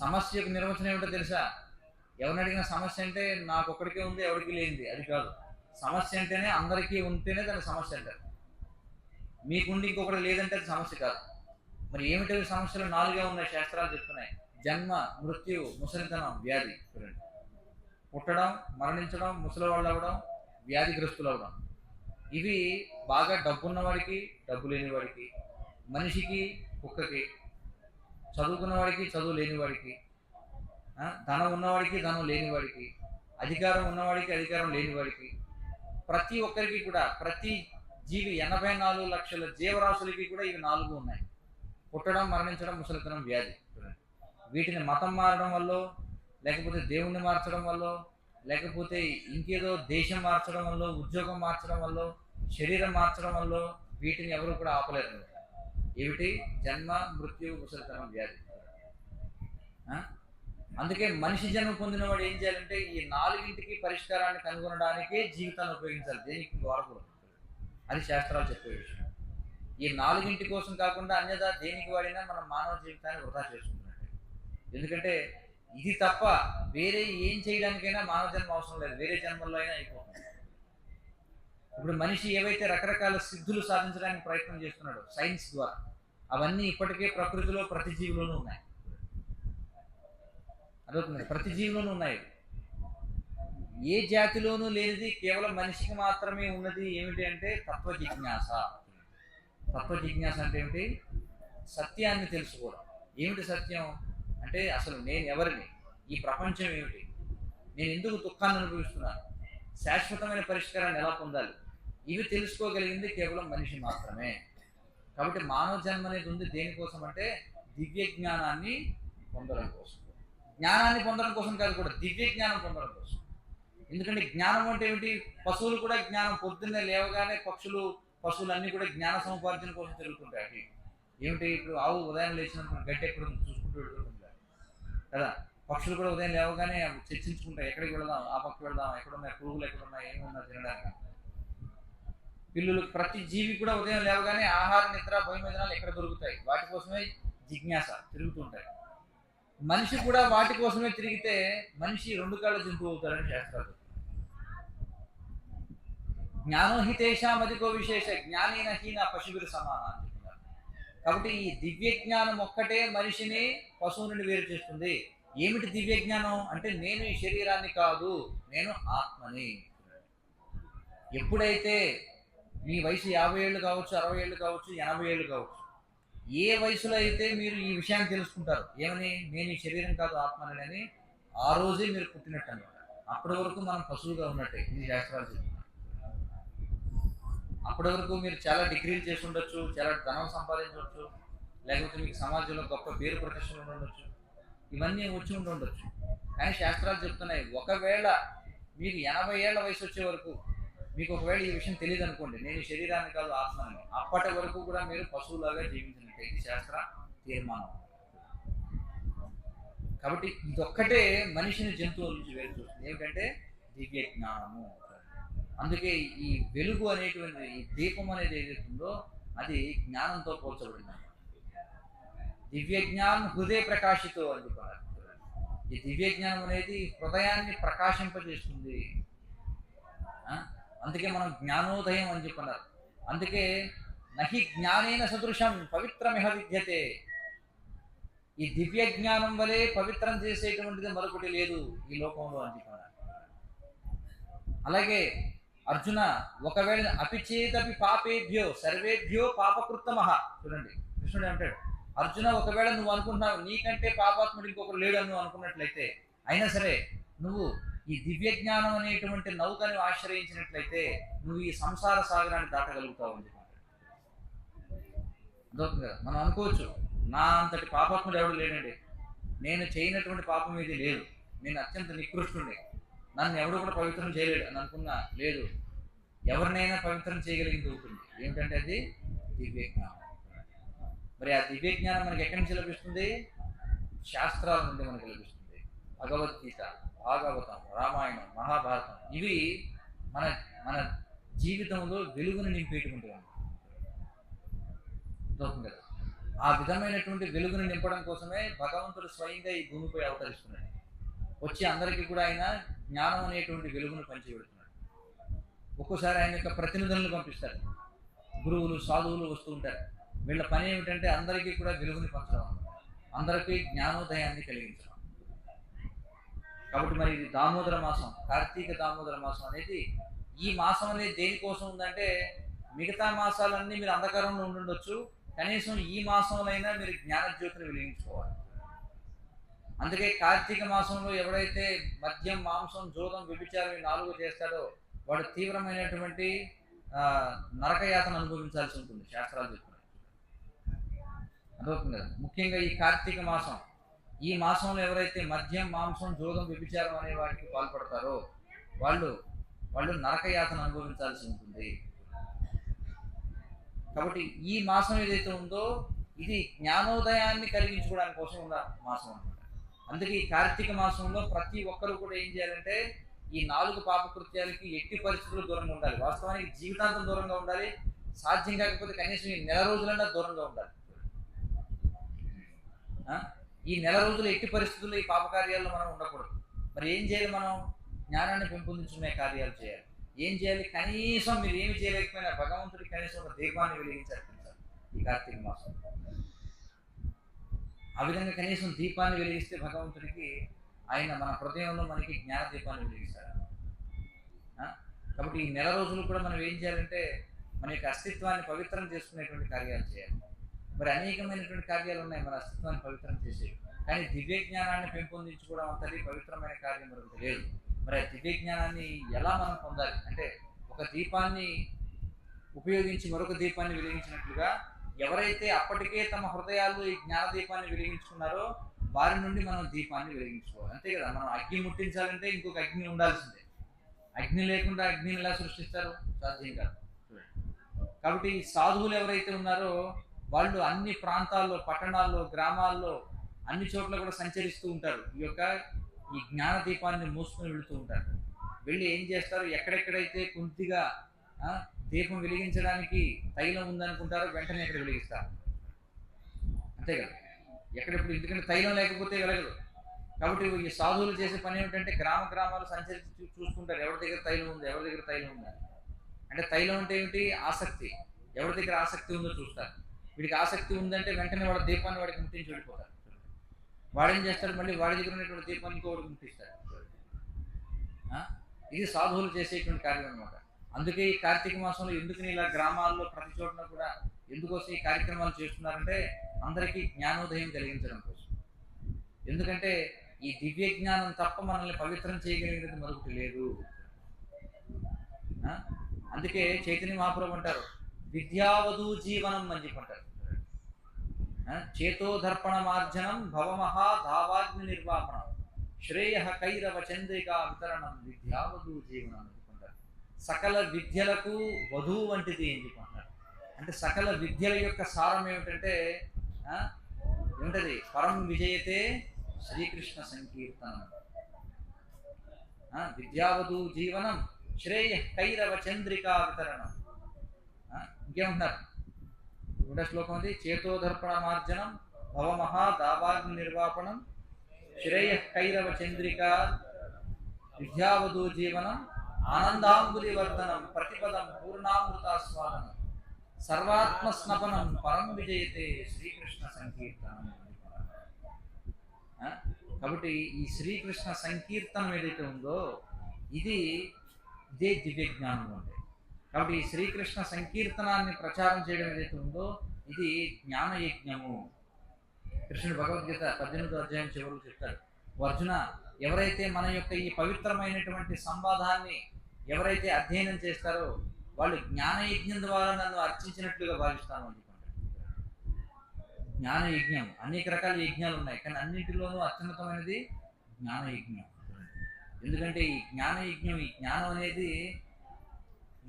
సమస్యకు నిర్వచనం ఏమిటో తెలుసా? ఎవరిని అడిగిన సమస్య అంటే నాకు ఒక్కడికే ఉంది, ఎవరికి లేనిది, అది కాదు. సమస్య అంటేనే అందరికీ ఉంటేనే దాని సమస్య అంటారు. మీకుండి ఇంకొకటి లేదంటే అది సమస్య కాదు. మరి ఏమిటి సమస్యలు? 4గా ఉన్నాయి, శాస్త్రాలు చెప్తున్నాయి. జన్మ, మృత్యు, ముసలితనం, వ్యాధి. చూడండి, పుట్టడం, మరణించడం, ముసలివాళ్ళు అవ్వడం, వ్యాధిగ్రస్తులు అవ్వడం. ఇవి బాగా డబ్బున్న వాడికి, డబ్బు లేని వాడికి, మనిషికి, కుక్కకి, చదువుకున్న వాడికి, చదువు లేని వాడికి, ధనం ఉన్నవాడికి, ధనం లేని వాడికి, అధికారం ఉన్నవాడికి, అధికారం లేని వాడికి, ప్రతి ఒక్కరికి కూడా, ప్రతి జీవి 84 లక్షల జీవరాశులకి కూడా ఇవి 4 ఉన్నాయి. పుట్టడం, మరణించడం, ముసలితనం, వ్యాధి. వీటిని మతం మారడం వల్ల, లేకపోతే దేవుణ్ణి మార్చడం వల్ల, లేకపోతే ఇంకేదో దేశం మార్చడం వల్ల, ఉద్యోగం మార్చడం వల్ల, శరీరం మార్చడం వల్ల వీటిని ఎవరు కూడా ఆపలేరు. ఏమిటి? జన్మ, మృత్యు, ముసలితనం, వ్యాధి. అందుకే మనిషి జన్మ పొందిన వాడు ఏం చేయాలంటే ఈ 4ంటికి పరిష్కారాన్ని కనుగొనడానికే జీవితాన్ని ఉపయోగించాలి, దేనికి వాడకూడదు. అది శాస్త్రాలు చెప్పే విషయం. ఈ 4ంటి కోసం కాకుండా అన్యదా దేనికి వాడినా మనం మానవ జీవితాన్ని వృధా చేసుకుంటున్నట్టు. ఎందుకంటే ఇది తప్ప వేరే ఏం చేయడానికైనా మానవ జన్మ అవసరం లేదు, వేరే జన్మల్లో అయినా అయిపోతుంది. ఇప్పుడు మనిషి ఏవైతే రకరకాల సిద్ధులు సాధించడానికి ప్రయత్నం చేస్తున్నాడో సైన్స్ ద్వారా, అవన్నీ ఇప్పటికే ప్రకృతిలో ప్రతి జీవిలోనూ ఉన్నాయి. అదవుతుంది, ప్రతి జీవిలోనూ ఉన్నాయి. ఏ జాతిలోనూ లేనిది కేవలం మనిషికి మాత్రమే ఉన్నది ఏమిటి అంటే తత్వ జిజ్ఞాస. తత్వ జిజ్ఞాస అంటే ఏమిటి? సత్యాన్ని తెలుసుకోవడం. ఏమిటి సత్యం అంటే అసలు నేను ఎవరిని, ఈ ప్రపంచం ఏమిటి, నేను ఎందుకు దుఃఖాన్ని అనుభవిస్తున్నాను, శాశ్వతమైన పరిష్కారాన్ని ఎలా పొందాలి, ఇవి తెలుసుకోగలిగింది కేవలం మనిషి మాత్రమే. కాబట్టి మానవ జన్మ అనేది ఉంది దేనికోసం అంటే దివ్య జ్ఞానాన్ని పొందడం కోసం. జ్ఞానాన్ని పొందడం కోసం కాదు, కూడా దివ్య జ్ఞానం పొందడం కోసం. ఎందుకంటే జ్ఞానం అంటే ఏమిటి? పశువులు కూడా జ్ఞానం, పొద్దున్నే లేవగానే పశువులన్నీ కూడా జ్ఞాన సముపార్జన కోసం తిరుగుతుంటాయి. ఏమిటి? ఇప్పుడు ఆవు ఉదయం లేచినప్పుడు గడ్డి ఎక్కడ చూసుకుంటూ వెళ్తుంటారు కదా, పక్షులు కూడా ఉదయం లేవగానే చర్చించుకుంటాయి, ఎక్కడికి వెళదాం, ఆ పక్కకి వెళదాం, ఎక్కడున్నాయి పురుగులు, ఎక్కడున్నాయి, ఏమున్నా తినడానికి. పిల్లులు, ప్రతి జీవి కూడా ఉదయం లేవగానే ఆహార, నిద్ర, భోజనాలు ఎక్కడ దొరుకుతాయి వాటి కోసమే జిజ్ఞాస తిరుగుతుంటాయి. మనిషి కూడా వాటి కోసమే తిరిగితే మనిషి 2 కాళ్ళ జంతువు అవుతారని శాస్త్రాలు. జ్ఞానోహితేషామధికో విశేష జ్ఞానేన హీన పశువులు సమాన అని చెప్తున్నారు. కాబట్టి ఈ దివ్య జ్ఞానం ఒక్కటే మనిషిని పశువు నుండి వేరు చేస్తుంది. ఏమిటి దివ్య జ్ఞానం అంటే, నేను ఈ శరీరాన్ని కాదు, నేను ఆత్మని. ఎప్పుడైతే మీ వయసు 50 ఏళ్ళు కావచ్చు, 60 ఏళ్ళు కావచ్చు, 80 ఏళ్ళు కావచ్చు, ఏ వయసులో అయితే మీరు ఈ విషయాన్ని తెలుసుకుంటారు, ఏమని, నేను ఈ శరీరం కాదు ఆత్మని అని, ఆ రోజే మీరు పుట్టినట్టు అనమాట. అప్పటి వరకు మనం పశువుగా ఉన్నట్టే, ఇది శాస్త్రాలు చెప్తున్నారు. అప్పటి వరకు మీరు చాలా డిగ్రీలు చేసి ఉండొచ్చు, చాలా ధనం సంపాదించవచ్చు, లేకపోతే మీకు సమాజంలో గొప్ప పేరు ప్రతిష్టలు ఉండొచ్చు, ఇవన్నీ వచ్చి ఉండొచ్చు. కానీ శాస్త్రాలు చెప్తున్నాయి, ఒకవేళ మీకు 80 ఏళ్ల వయసు వచ్చే వరకు మీకు ఒకవేళ ఈ విషయం తెలియదు అనుకోండి, నేను శరీరాన్ని కాదు ఆత్మని, అప్పటి వరకు కూడా మీరు పశువులాగా జీవించినట్టే, ఇది శాస్త్ర తీర్మానం. కాబట్టి ఇదొక్కటే మనిషిని జంతువుల నుంచి వేరు చూస్తుంది, ఏమిటంటే దివ్య జ్ఞానము. అందుకే ఈ వెలుగు అనేటువంటి, ఈ దీపం అనేది ఏదైతుందో అది జ్ఞానంతో పోల్చబడింది. దివ్య జ్ఞానం హృదయ ప్రకాశితో అని చెప్పారు. ఈ దివ్య జ్ఞానం అనేది హృదయాన్ని ప్రకాశింపజేస్తుంది. అందుకే మనం జ్ఞానోదయం అని చెప్పన్నారు. అందుకే నహి జ్ఞానేన సదృశం పవిత్రమిహ విద్యతే. ఈ దివ్య జ్ఞానం వలె పవిత్రం చేసేటువంటిది మరొకటి లేదు ఈ లోకంలో అని చెప్పారు. అలాగే అర్జున, ఒకవేళ అపిచేదపి పాపేభ్యో సర్వేభ్యో పాపకృత్తమః. చూడండి, కృష్ణుడు అంటాడు, అర్జున, ఒకవేళ నువ్వు అనుకుంటున్నావు నీకంటే పాపాత్ముడు ఇంకొకరు లేడు అని నువ్వు అనుకున్నట్లయితే, అయినా సరే నువ్వు ఈ దివ్య జ్ఞానం అనేటువంటి నౌకను ఆశ్రయించినట్లయితే నువ్వు ఈ సంసార సాగరాన్ని దాటగలుగుతావు అని చెప్పాడు. కదా, మనం అనుకోవచ్చు, నా అంతటి పాపాత్ముడు ఎవడు లేడండి, నేను చేయనటువంటి పాపం ఇది లేదు, నేను అత్యంత నికృష్టుడే, నన్ను ఎవడు కూడా పవిత్రం చేయలేడు అని అనుకున్నా, లేదు, ఎవరినైనా పవిత్రం చేయగలిగింది అవుతుంది. ఏమిటంటే అది దివ్య జ్ఞానం. మరి ఆ దివ్య జ్ఞానం మనకి ఎక్కడి నుంచి లభిస్తుంది? శాస్త్రాల నుండి మనకు లభిస్తుంది. భగవద్గీత, భాగవతం, రామాయణం, మహాభారతం, ఇవి మన మన జీవితంలో వెలుగును నింపేటువంటివి కదా. ఆ విధమైనటువంటి వెలుగును నింపడం కోసమే భగవంతుడు స్వయంగా ఈ భూమిపై అవతరిస్తున్నాడు. వచ్చి అందరికీ కూడా ఆయన జ్ఞానం అనేటువంటి వెలుగును పంచిపెడుతున్నాడు. ఒక్కోసారి ఆయన యొక్క ప్రతినిధులను పంపిస్తారు, గురువులు, సాధువులు వస్తూ ఉంటారు. వీళ్ళ పని ఏమిటంటే అందరికీ కూడా వెలుగుని పంచడం, అందరికీ జ్ఞానోదయాన్ని కలిగించడం. కాబట్టి మరి ఇది దామోదర మాసం, కార్తీక దామోదర మాసం అనేది, ఈ మాసం అనేది దేనికోసం ఉందంటే, మిగతా మాసాలన్నీ మీరు అంధకారంలో ఉండుండొచ్చు, కనీసం ఈ మాసంలోనైనా మీరు జ్ఞానజ్యోతిని వెలిగించుకోవాలి. అందుకే కార్తీక మాసంలో ఎవడైతే మద్యం, మాంసం, జోదం, వ్యభిచారం 4 చేస్తాడో వాడు తీవ్రమైనటువంటి నరకయాతన అనుభవించాల్సి ఉంటుంది, శాస్త్రాలు చెప్తున్నాయి. అర్థమవుతుంది కదా. ముఖ్యంగా ఈ కార్తీక మాసం, ఈ మాసంలో ఎవరైతే మద్యం, మాంసం, జోదం, వ్యభిచారం అనే వాటికి పాల్పడతారో వాళ్ళు నరకయాతన అనుభవించాల్సి ఉంటుంది. కాబట్టి ఈ మాసం ఏదైతే ఉందో ఇది జ్ఞానోదయాన్ని కలిగించుకోవడానికి కోసం ఉన్న మాసం అనమాట. అందుకే ఈ కార్తీక మాసంలో ప్రతి ఒక్కరు కూడా ఏం చేయాలంటే, ఈ 4 పాపకృత్యాలకి ఎట్టి పరిస్థితుల్లో దూరంగా ఉండాలి. వాస్తవానికి జీవితాంతం దూరంగా ఉండాలి, సాధ్యం కాకపోతే కనీసం ఈ నెల రోజులన్నా దూరంగా ఉండాలి. ఈ నెల రోజులు ఎట్టి పరిస్థితుల్లో ఈ పాపకార్యాల్లో మనం ఉండకూడదు. మరి ఏం చేయాలి? మనం జ్ఞానాన్ని పెంపొందించుకునే కార్యాలు చేయాలి. ఏం చేయాలి? కనీసం మీరు ఏమి చేయలేకపోయినా భగవంతుడికి కనీసం ఒక దీపాన్ని వెలిగించాలి ఈ కార్తీక మాసం. ఆ విధంగా కనీసం దీపాన్ని వెలిగిస్తే భగవంతుడికి ఆయన మన హృదయంలో మనకి జ్ఞాన దీపాన్ని వెలిగిస్తాడు. కాబట్టి ఈ నెల రోజులు కూడా మనం ఏం చేయాలంటే మన యొక్క అస్తిత్వాన్ని పవిత్రం చేసుకునేటువంటి కార్యాలు చేయాలి. మరి అనేకమైనటువంటి కార్యాలు ఉన్నాయి మన అస్తిత్వాన్ని పవిత్రం చేసేవి, కానీ దివ్య జ్ఞానాన్ని పెంపొందించుకోవడం అంతటి పవిత్రమైన కార్యం మరొకటి లేదు. మరి ఆ దివ్య జ్ఞానాన్ని ఎలా మనం పొందాలి అంటే, ఒక దీపాన్ని ఉపయోగించి మరొక దీపాన్ని వెలిగించినట్లుగా ఎవరైతే అప్పటికే తమ హృదయాల్లో ఈ జ్ఞాన దీపాన్ని వెలిగించుకున్నారో వారి నుండి మనం దీపాన్ని వెలిగించుకోవాలి. అంతే కదా. మనం అగ్ని ముట్టించాలంటే ఇంకొక అగ్ని ఉండాల్సిందే. అగ్ని లేకుండా అగ్నిని ఎలా సృష్టిస్తారు? సాధ్యం కాదు. కాబట్టి సాధువులు ఎవరైతే ఉన్నారో వాళ్ళు అన్ని ప్రాంతాల్లో, పట్టణాల్లో, గ్రామాల్లో అన్ని చోట్ల కూడా సంచరిస్తూ ఉంటారు. ఈ జ్ఞాన దీపాన్ని మోసుకొని వెళుతూ ఉంటారు. వెళ్ళి ఏం చేస్తారు, ఎక్కడెక్కడైతే కొద్దిగా దీపం వెలిగించడానికి తైలం ఉందనుకుంటారో వెంటనే ఎక్కడ వెలిగిస్తారు. అంతే కదా, ఎక్కడెప్పుడు, ఎందుకంటే తైలం లేకపోతే వెలగదు. కాబట్టి ఈ సాధువులు చేసే పని ఏమిటంటే గ్రామాలు సంచరించి చూసుకుంటారు ఎవరి దగ్గర తైలం ఉంది, ఎవరి దగ్గర తైలం ఉంది. అంటే తైలం అంటే ఏమిటి, ఆసక్తి. ఎవరి దగ్గర ఆసక్తి ఉందో చూస్తారు. వీడికి ఆసక్తి ఉందంటే వెంటనే వాడి దీపాన్ని వాడికి ముట్టించి వెళ్ళిపోతారు. వాడేం చేస్తాడు, మళ్ళీ వాడి దగ్గర ఉన్నటువంటి దీపాన్ని ఇంకోటికి ముట్టిస్తాడు. ఇది సాధువులు చేసేటువంటి కార్యం అనమాట. అందుకే ఈ కార్తీక మాసంలో ఎందుకు ఇలా గ్రామాల్లో ప్రతి చోట్ల కూడా ఎందుకోసం ఈ కార్యక్రమాలు చేస్తున్నారంటే అందరికీ జ్ఞానోదయం కలిగించడం కోసం. ఎందుకంటే ఈ దివ్య జ్ఞానం తప్ప మనల్ని పవిత్రం చేయగలిగినది మరొకటి లేదు. అందుకే చైతన్య మహాప్రభు అంటారు, విద్యావధూ జీవనం అని చెప్పంటారు. చేతోదర్పణ మార్జనం భవమహా ధావాగ్ని నిర్వాపణం శ్రేయ కైరవ చంద్రికా వితరణం విద్యావధూ జీవనం అని చెప్పుకుంటారు. సకల విద్యలకు వధువు వంటిది అని చెప్పుకుంటారు. అంటే సకల విద్యల యొక్క సారం ఏమిటంటే ఏమిటది, పరం విజయతే శ్రీకృష్ణ సంకీర్తనం. విద్యావధూ జీవనం శ్రేయ కైరవ చంద్రికా వితరణం. ఇంకేమంటున్నారు, రెండో శ్లోకం అది, చేతోదర్పణ మార్జనం భవమహా దావాగ్ని నిర్వాపణం శ్రేయ కైరవ చంద్రికా విద్యావధూ జీవనం ఆనందాంబులి వర్ధనం ప్రతిపదం పూర్ణామృతాస్వాదనం సర్వాత్మ స్నపనం పరం విజయతే శ్రీకృష్ణ సంకీర్తనం. కాబట్టి ఈ శ్రీకృష్ణ సంకీర్తనం ఏదైతే ఉందో ఇదే దివ్య జ్ఞానం ఉంది. కాబట్టి ఈ శ్రీకృష్ణ సంకీర్తనాన్ని ప్రచారం చేయడం ఏదైతే ఉందో ఇది జ్ఞానయజ్ఞము. కృష్ణుడు భగవద్గీత 18వ అధ్యాయం చివరిలో చెప్తాడు, అర్జున, ఎవరైతే మన యొక్క ఈ పవిత్రమైనటువంటి సంవాదాన్ని ఎవరైతే అధ్యయనం చేస్తారో వాళ్ళు జ్ఞానయజ్ఞం ద్వారా నన్ను అర్చించినట్లుగా భావిస్తాను అని చెప్పండి. జ్ఞానయజ్ఞం, అనేక రకాల యజ్ఞాలు ఉన్నాయి, కానీ అన్నింటిలోనూ అత్యున్నతమైనది జ్ఞానయజ్ఞం. ఎందుకంటే ఈ జ్ఞానయజ్ఞం, ఈ జ్ఞానం అనేది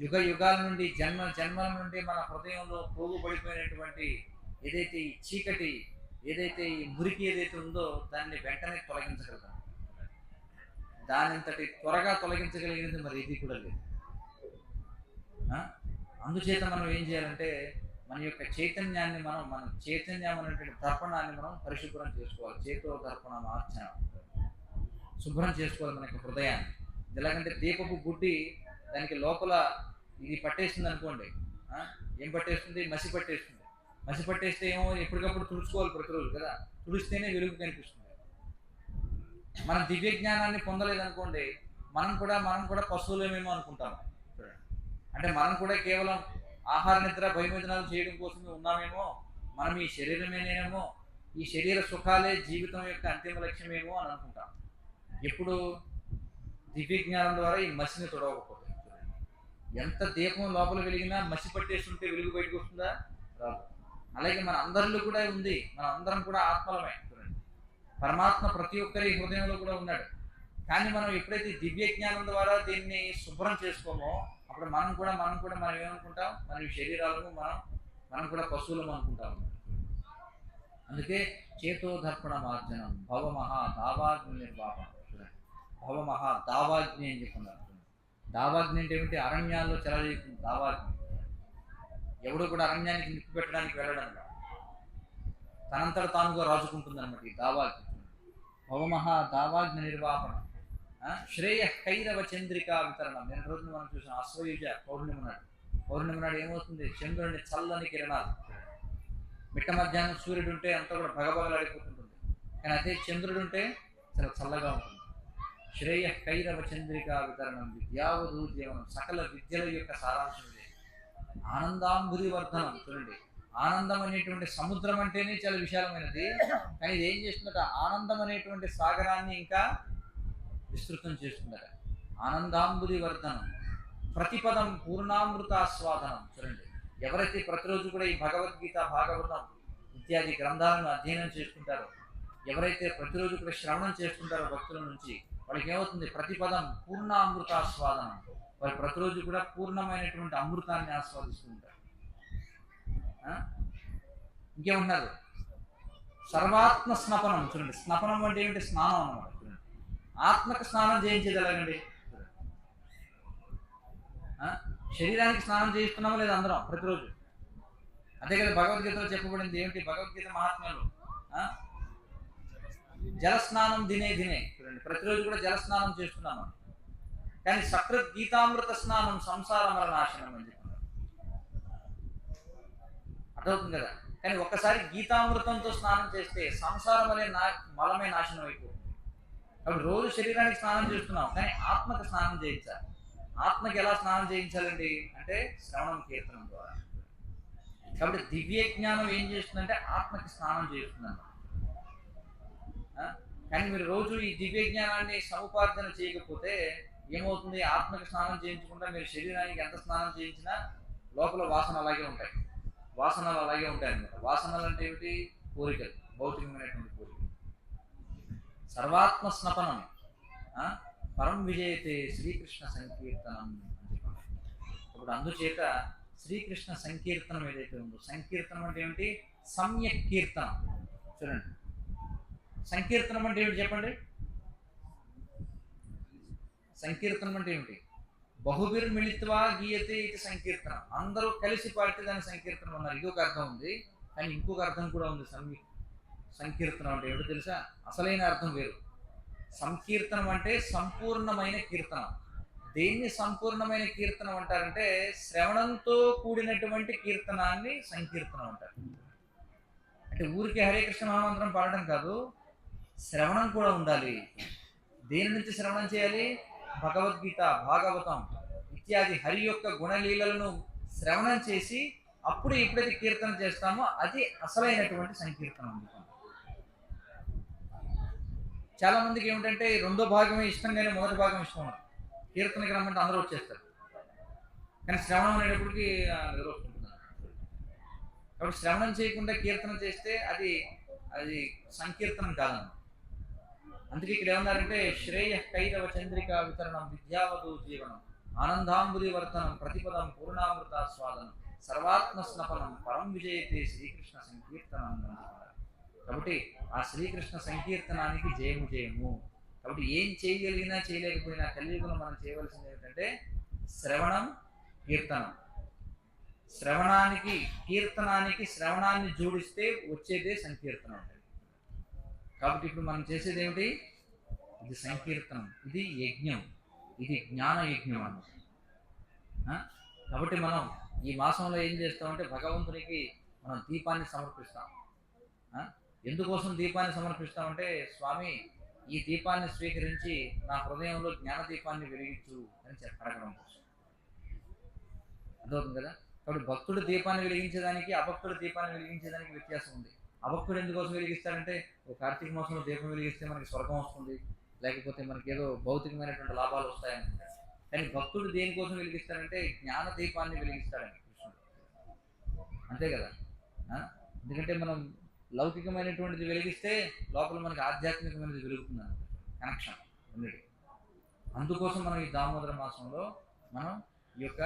యుగ యుగాల నుండి జన్మల నుండి మన హృదయంలో పోగుపడిపోయినటువంటి ఏదైతే ఈ చీకటి, ఏదైతే ఈ మురికి ఏదైతే ఉందో దాన్ని వెంటనే తొలగించగలుగుతాం. దానింతటి త్వరగా తొలగించగలిగినది మరి ఇది కూడా లేదు. అందుచేత మనం ఏం చేయాలంటే మన యొక్క చైతన్యాన్ని మన చైతన్యం అనేటువంటి దర్పణాన్ని మనం పరిశుభ్రం చేసుకోవాలి. చేతో దర్పణ మార్చన శుభ్రం చేసుకోవాలి మన యొక్క హృదయాన్ని. ఎలాగంటే దీపపు గుడ్డి దానికి లోపల ఇది పట్టేస్తుంది అనుకోండి, ఏం పట్టేస్తుంది, మసి పట్టేస్తుంది. మసి పట్టేస్తే ఏమో ఎప్పటికప్పుడు తుడుచుకోవాలి ప్రతిరోజు కదా, తుడిస్తేనే వెలుగు కనిపిస్తుంది. మనం దివ్య జ్ఞానాన్ని పొందలేదనుకోండి, మనం కూడా పశువులేమేమో అనుకుంటాం. అంటే మనం కూడా కేవలం ఆహార నిద్ర భయమిదనాలు చేయడం కోసమే ఉన్నామేమో, మనం ఈ శరీరమేనేమో, ఈ శరీర సుఖాలే జీవితం యొక్క అంతిమ లక్ష్యమేమో అని అనుకుంటాం. ఎప్పుడు దివ్య జ్ఞానం ద్వారా ఈ మసిని తొడవకపోతే, ఎంత దీపం లోపల వెలిగినా మసి పట్టేస్తుంటే వెలుగు బయటకు వస్తుందా, రాదు. అలాగే మన అందరిలో కూడా ఉంది, మన అందరం కూడా ఆత్మలమే. పరమాత్మ ప్రతి ఒక్కరి హృదయంలో కూడా ఉన్నాడు. కానీ మనం ఎప్పుడైతే దివ్య జ్ఞానం ద్వారా దీన్ని శుభ్రం చేసుకోమో అప్పుడు మనం ఏమనుకుంటాం, మన శరీరాలను మనం కూడా పశువులం అనుకుంటాం. అందుకే చేతోదర్పణ మార్జనం భవమహా దావాగ్ని నిర్వాపణం. భవమహా దావాగ్ని అని చెప్పుకున్నారు. దావాగ్ని అంటే ఏమిటి, అరణ్యాల్లో చెలరేగుతుంది దావాగ్ని. ఎవడు కూడా అరణ్యానికి నిప్పు పెట్టడానికి వెళ్ళడం తనంతట తానుగా రాజుకుంటుంది అనమాట ఈ దావాగ్ని. భవమహా దావాగ్ని నిర్వాపణం శ్రేయ కైరవ చంద్రికా వితరణం. నేను రోజున మనం చూసిన అశ్వయుజ పౌర్ణమి నాడు ఏమవుతుంది, చంద్రుడిని చల్లని కిరణాలు. మిట్ట మధ్యాహ్నం సూర్యుడు ఉంటే అంతా కూడా భగభగలాడిపోతుంటుంది, కానీ అదే చంద్రుడు ఉంటే చాలా చల్లగా ఉంటుంది. శ్రేయ కైరవ చంద్రికా వితరణం విద్యావధూ జీవనం. సకల విద్యల యొక్క సారాంశం ఇదే. ఆనందాంబుది వర్ధనం. చూడండి, ఆనందం అనేటువంటి సముద్రం అంటేనే చాలా విశాలమైనది, కానీ ఇది ఏం చేస్తుందట, ఆనందం అనేటువంటి సాగరాన్ని ఇంకా విస్తృతం చేస్తుందట. ఆనందాంబుది వర్ధనం ప్రతిపదం పూర్ణామృతాస్వాదనం. చూడండి, ఎవరైతే ప్రతిరోజు కూడా ఈ భగవద్గీత భాగవతం ఇత్యాది గ్రంథాలను అధ్యయనం చేసుకుంటారో, ఎవరైతే ప్రతిరోజు కూడా శ్రవణం చేసుకుంటారో భక్తుల నుంచి, వాళ్ళకి ఏమవుతుంది, ప్రతిపదం పూర్ణామృతాస్వాదనం. వారు ప్రతిరోజు కూడా పూర్ణమైనటువంటి అమృతాన్ని ఆస్వాదిస్తూ ఉంటారు. ఇంకేమంటున్నారు, సర్వాత్మ స్నపనం. చూడండి, స్నపనం అంటే ఏమిటి? స్నానం అన్నమాట. చూడండి, ఆత్మకు స్నానం చేయించేది ఎలాగండి? శరీరానికి స్నానం చేయిస్తున్నామా లేదా అందరం ప్రతిరోజు? అదే కదా భగవద్గీతలో చెప్పబడింది. ఏమిటి భగవద్గీత మహాత్మ్యాలు? జల స్నానం దినే దినే. చూడండి, ప్రతిరోజు కూడా జల స్నానం చేస్తున్నాము. కానీ సకృత్ గీతామృత స్నానం సంసార మరణాశనం అని చెప్తున్నారు. అర్థమవుతుంది కదా? కానీ ఒక్కసారి గీతామృతంతో స్నానం చేస్తే సంసారం అనే మలమే నాశనం అయిపోతుంది. కాబట్టి రోజు శరీరానికి స్నానం చేస్తున్నాం, కానీ ఆత్మకు స్నానం చేయించాలి. ఆత్మకి ఎలా స్నానం చేయించాలండి అంటే శ్రవణం కీర్తనం ద్వారా. కాబట్టి దివ్య జ్ఞానం ఏం చేస్తుందంటే ఆత్మకి స్నానం చేస్తుందన్నమాట. కానీ మీరు రోజు ఈ దివ్య జ్ఞానాన్ని సముపార్జన చేయకపోతే ఏమవుతుంది? ఆత్మకి స్నానం చేయించకుండా మీరు శరీరానికి ఎంత స్నానం చేయించినా లోపల వాసన అలాగే ఉంటాయి. వాసనలు అలాగే ఉంటాయి అన్నమాట. వాసనలు అంటే ఏమిటి? కోరికలు, భౌతికమైనటువంటి కోరికలు. సర్వాత్మ స్నపనం పరం విజయతే శ్రీకృష్ణ సంకీర్తనం అని చెప్పారు. ఇప్పుడు అందుచేత శ్రీకృష్ణ సంకీర్తనం ఏదైతే ఉందో, సంకీర్తనం అంటే ఏమిటి? సమ్యక్ కీర్తనం. చూడండి, సంకీర్తనం అంటే ఏమిటి చెప్పండి? సంకీర్తనం అంటే ఏమిటి? బహుభిర్మిళిత్వా గీయతే ఇది సంకీర్తనం. అందరూ కలిసి పాడితే దాని సంకీర్తనం అన్నారు. ఇది ఒక అర్థం ఉంది, కానీ ఇంకొక అర్థం కూడా ఉంది. సంకీర్తనం అంటే ఏమిటో తెలుసా? అసలైన అర్థం వేరు. సంకీర్తనం అంటే సంపూర్ణమైన కీర్తనం. దేన్ని సంపూర్ణమైన కీర్తనం అంటారంటే శ్రవణంతో కూడినటువంటి కీర్తనాన్ని సంకీర్తనం అంటారు. అంటే ఊరికే హరే కృష్ణ మహామంత్రం పాడడం కాదు, శ్రవణం కూడా ఉండాలి. దేని నుంచి శ్రవణం చేయాలి? భగవద్గీత, భాగవతం ఇత్యాది హరి యొక్క గుణలీలలను శ్రవణం చేసి అప్పుడు ఎప్పుడైతే కీర్తన చేస్తామో అది అసలైనటువంటి సంకీర్తనం. చాలా మందికి ఏమిటంటే రెండో భాగమే ఇష్టం కానీ మొదటి భాగం ఇష్టం ఉండదు. కీర్తనకి రమ్మంటే అందరూ వచ్చేస్తారు, కానీ శ్రవణం అనేటప్పటికి నిద్రొస్తుంటున్నారు. కాబట్టి శ్రవణం చేయకుండా కీర్తన చేస్తే అది సంకీర్తనం కాదన్నమాట. అందుకే ఇక్కడ ఏమన్నారంటే శ్రేయ కైరవ చంద్రిక వితరణం విద్యావధు జీవనం ఆనందాంబురి వర్తనం ప్రతిపదం పూర్ణామృతాస్వాదనం సర్వాత్మ స్నపనం పరం విజయతే శ్రీకృష్ణ సంకీర్తనం. కాబట్టి ఆ శ్రీకృష్ణ సంకీర్తనానికి జయము జయము. కాబట్టి ఏం చేయగలిగినా చేయలేకపోయినా కలియుగంలో మనం చేయవలసింది ఏంటంటే శ్రవణం, కీర్తనం. శ్రవణానికి కీర్తనానికి శ్రవణాన్ని జోడిస్తే వచ్చేదే సంకీర్తనం అంటే. కాబట్టి ఇప్పుడు మనం చేసేది ఏమిటి? ఇది సంకీర్తనం, ఇది యజ్ఞం, ఇది జ్ఞాన యజ్ఞం అన్నమాట. కాబట్టి మనం ఈ మాసంలో ఏం చేస్తామంటే భగవంతునికి మనం దీపాన్ని సమర్పిస్తాం. ఎందుకోసం దీపాన్ని సమర్పిస్తామంటే స్వామి ఈ దీపాన్ని స్వీకరించి నా హృదయంలో జ్ఞాన దీపాన్ని వెలిగించు అని అడగడం కోసం. అర్థమవుతుంది కదా? కాబట్టి భక్తుడు దీపాన్ని వెలిగించేదానికి అభక్తుడు దీపాన్ని వెలిగించేదానికి వ్యత్యాసం ఉంది. అభక్తుడు ఎందుకోసం వెలిగిస్తాడంటే ఒక కార్తీక మాసంలో దీపం వెలిగిస్తే మనకి స్వర్గం వస్తుంది, లేకపోతే మనకి ఏదో భౌతికమైనటువంటి లాభాలు వస్తాయనుకుంటారు. కానీ భక్తుడు దేనికోసం వెలిగిస్తాడంటే జ్ఞాన దీపాన్ని వెలిగిస్తాడని కృష్ణుడు. అంతే కదా? ఎందుకంటే మనం లౌకికమైనటువంటిది వెలిగిస్తే లోపల మనకి ఆధ్యాత్మికమైనది వెలుగుతుంది కనెక్షన్ ఉన్నది. అందుకోసం మనం ఈ దామోదర మాసంలో మనం ఈ యొక్క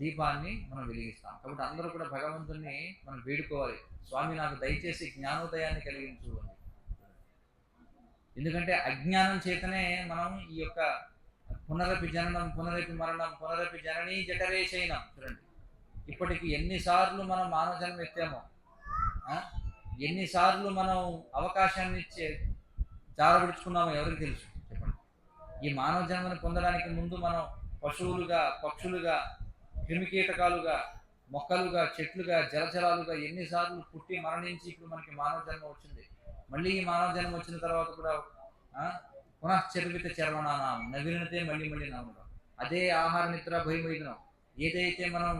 దీపాన్ని మనం వెలిగిస్తాం. కాబట్టి అందరూ కూడా భగవంతుని మనం వేడుకోవాలి, స్వామి నాకు దయచేసి జ్ఞానోదయాన్ని కలిగించు అని. ఎందుకంటే అజ్ఞానం చేతనే మనం ఈ యొక్క పునరపి జననం పునరపి మరణం పునరపి జననీ జఠరేశైనం. చూడండి, ఇప్పటికి ఎన్నిసార్లు మనం మానవ జన్మ ఎత్తామో, ఎన్నిసార్లు మనం అవకాశాన్ని జారవిడుచుకున్నామో ఎవరికి తెలుసు చెప్పండి. ఈ మానవ జన్మని పొందడానికి ముందు మనం పశువులుగా, పక్షులుగా, క్రిమికీటకాలుగా, మొక్కలుగా, చెట్లుగా, జలచరాలుగా ఎన్నిసార్లు పుట్టి మరణించి ఇప్పుడు మనకి మానవ జన్మ వచ్చింది. మళ్ళీ ఈ మానవ జన్మ వచ్చిన తర్వాత కూడా పునశ్చర్విత చర్వణానం నవీనతే మళ్ళీ మళ్ళీ నవ్వడం. అదే ఆహార నిద్ర భయమైదనం ఏదైతే మనం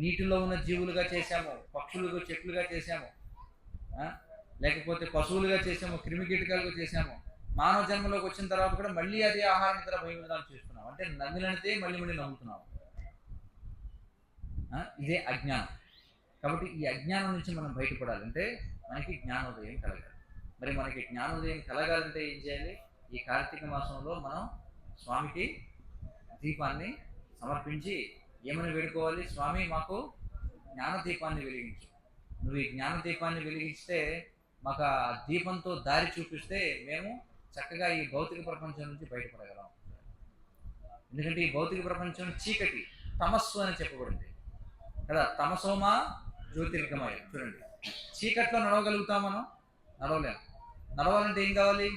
నీటిలో ఉన్న జీవులుగా చేశామో, పక్షులుగా చెట్లుగా చేశామో, లేకపోతే పశువులుగా చేసామో, క్రిమికీటకాలుగా చేసామో, మానవ జన్మలోకి వచ్చిన తర్వాత కూడా మళ్ళీ అదే ఆహార నిద్ర భయమిదనం చేస్తున్నాం. అంటే నవ్వినతే మళ్ళీ మళ్ళీ నవ్వుతున్నాం. ఇదే అజ్ఞానం. కాబట్టి ఈ అజ్ఞానం నుంచి మనం బయటపడాలంటే మనకి జ్ఞానోదయం కలగాలి. మరి మనకి జ్ఞానోదయం కలగాలంటే ఏం చేయాలి? ఈ కార్తీక మాసంలో మనం స్వామికి దీపాన్ని సమర్పించి ఏమని వేడుకోవాలి? స్వామి మాకు జ్ఞాన దీపాన్ని వెలిగించు. నువ్వు ఈ జ్ఞాన దీపాన్ని వెలిగిస్తే మాకు ఆ దీపంతో దారి చూపిస్తే మేము చక్కగా ఈ భౌతిక ప్రపంచం నుంచి బయటపడగలం. ఎందుకంటే ఈ భౌతిక ప్రపంచం చీకటి, తమస్సు అని చెప్పబడింది కదా. తమసోమా జ్యోతిర్గమయ. చూడండి, చీకట్లో నడవగలుగుతాం మనం? నడవలేము. నడవాలంటే ఏం కావాలి?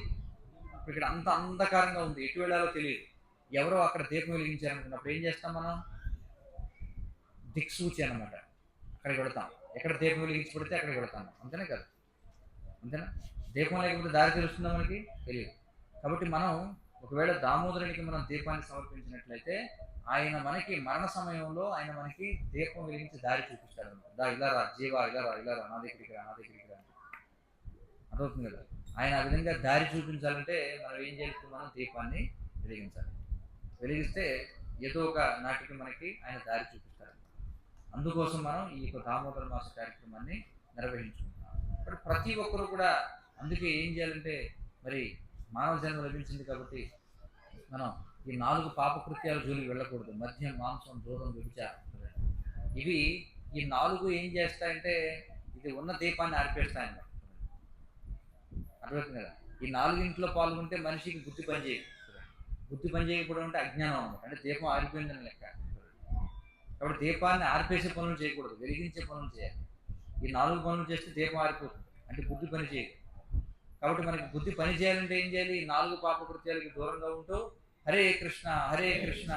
ఇక్కడ అంత అంధకారంగా ఉంది, ఎటు వెళ్ళాలో తెలియదు. ఎవరో అక్కడ దీపం వెలిగించారనుకున్నప్పుడు ఏం చేస్తాం మనం? దిక్సూచి అనమాట, అక్కడికి వెళతాం. ఎక్కడ దీపం వెలిగించి పడితే అక్కడికి వెళతాం. అంతేనే కదా? అంతేనా? దీపం లేకపోతే దారి తెలుస్తుందా మనకి? తెలియదు. కాబట్టి మనం ఒకవేళ దామోదరునికి మనం దీపాన్ని సమర్పించినట్లయితే ఆయన మనకి మరణ సమయంలో ఆయన మనకి దీపం వెలిగించి దారి చూపిస్తాడు. ఇలా రా జీవా, ఇలా రా, ఇలా రా, నా దగ్గరికి రా, నా దగ్గరికి రా. అదవుతుంది కదా. ఆయన ఆ విధంగా దారి చూపించాలంటే మనం ఏం చేయాలి? మనం దీపాన్ని వెలిగించాలి. వెలిగిస్తే ఏదో ఒక నాటికి మనకి ఆయన దారి చూపిస్తారు. అందుకోసం మనం ఈ యొక్క దామోదర మాస కార్యక్రమాన్ని నిర్వహించుకుంటున్నాం. ఇప్పుడు ప్రతి ఒక్కరు కూడా అందుకే ఏం చేయాలంటే, మరి మానవ జన్మ లభించింది కాబట్టి మనం ఈ 4 పాపకృత్యాల జోలికి వెళ్ళకూడదు. మద్యం, మాంసం, దూరం, వ్యభిచారం, ఇవి ఈ 4 ఏం చేస్తాయంటే ఇది ఉన్న దీపాన్ని ఆర్పేస్తాయన్నమాట. అర్థమవుతుంది కదా. ఈ 4 పాల్గొంటే మనిషికి బుద్ధి పనిచేయదు. బుద్ధి పనిచేయకపోవడం అంటే అజ్ఞానం అనమాట. అంటే దీపం ఆరిపోయిందని లెక్క. కాబట్టి దీపాన్ని ఆర్పేసే పనులు చేయకూడదు, వెలిగించే పనులు చేయాలి. ఈ 4 పనులు చేస్తే దీపం ఆరిపోతుంది, అంటే బుద్ధి పని చేయదు. కాబట్టి మనకి బుద్ధి పని చేయాలంటే ఏం చేయాలి? ఈ 4 పాపకృత్యాలకి దూరంగా ఉంటూ హరే కృష్ణ కృష్ణ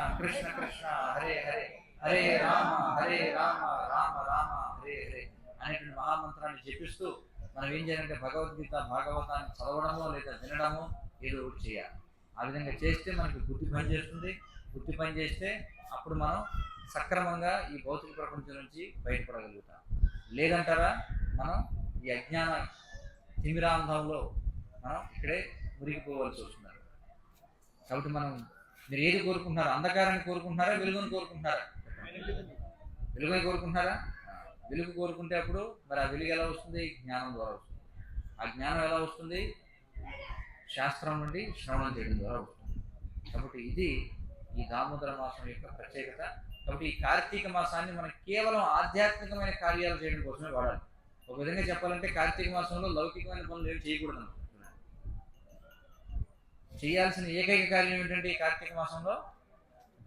కృష్ణ హరే హరే, హరే రామ రామ రామ హరే హరే అనేటువంటి మహామంత్రాన్ని జపిస్తూ మనం ఏం చేయాలంటే భగవద్గీత, భాగవతాన్ని చదవడమో లేదా వినడమో ఏదో ఒకటి చేయాలి. ఆ విధంగా చేస్తే మనకి బుద్ధి పని చేస్తుంది. బుద్ధి పని చేస్తే అప్పుడు మనం సక్రమంగా ఈ భౌతిక ప్రపంచం నుంచి బయటపడగలుగుతాం. లేదంటారా మనం ఈ అజ్ఞాన తిమిరాంధంలో మనం ఇక్కడే మురిగిపోవాల్సి వస్తున్నారు. కాబట్టి మీరు ఏది కోరుకుంటున్నారా? అంధకారాన్ని కోరుకుంటున్నారా? వెలుగుని కోరుకుంటున్నారా? వెలుగుని కోరుకుంటున్నారా? వెలుగు కోరుకుంటే అప్పుడు మరి ఆ వెలుగు ఎలా వస్తుంది? జ్ఞానం ద్వారా వస్తుంది. ఆ జ్ఞానం ఎలా వస్తుంది? శాస్త్రం నుండి శ్రవణం చేయడం ద్వారా వస్తుంది. కాబట్టి ఇది ఈ దామోదర మాసం యొక్క ప్రత్యేకత. కాబట్టి ఈ కార్తీక మాసాన్ని మనం కేవలం ఆధ్యాత్మికమైన కార్యాలు చేయడం కోసమే వాడాలి. ఒక విధంగా చెప్పాలంటే కార్తీక మాసంలో లౌకికమైన పనులు ఏమి చేయకూడదు. చేయాల్సిన ఏకైక కార్యం ఏంటంటే ఈ కార్తీక మాసంలో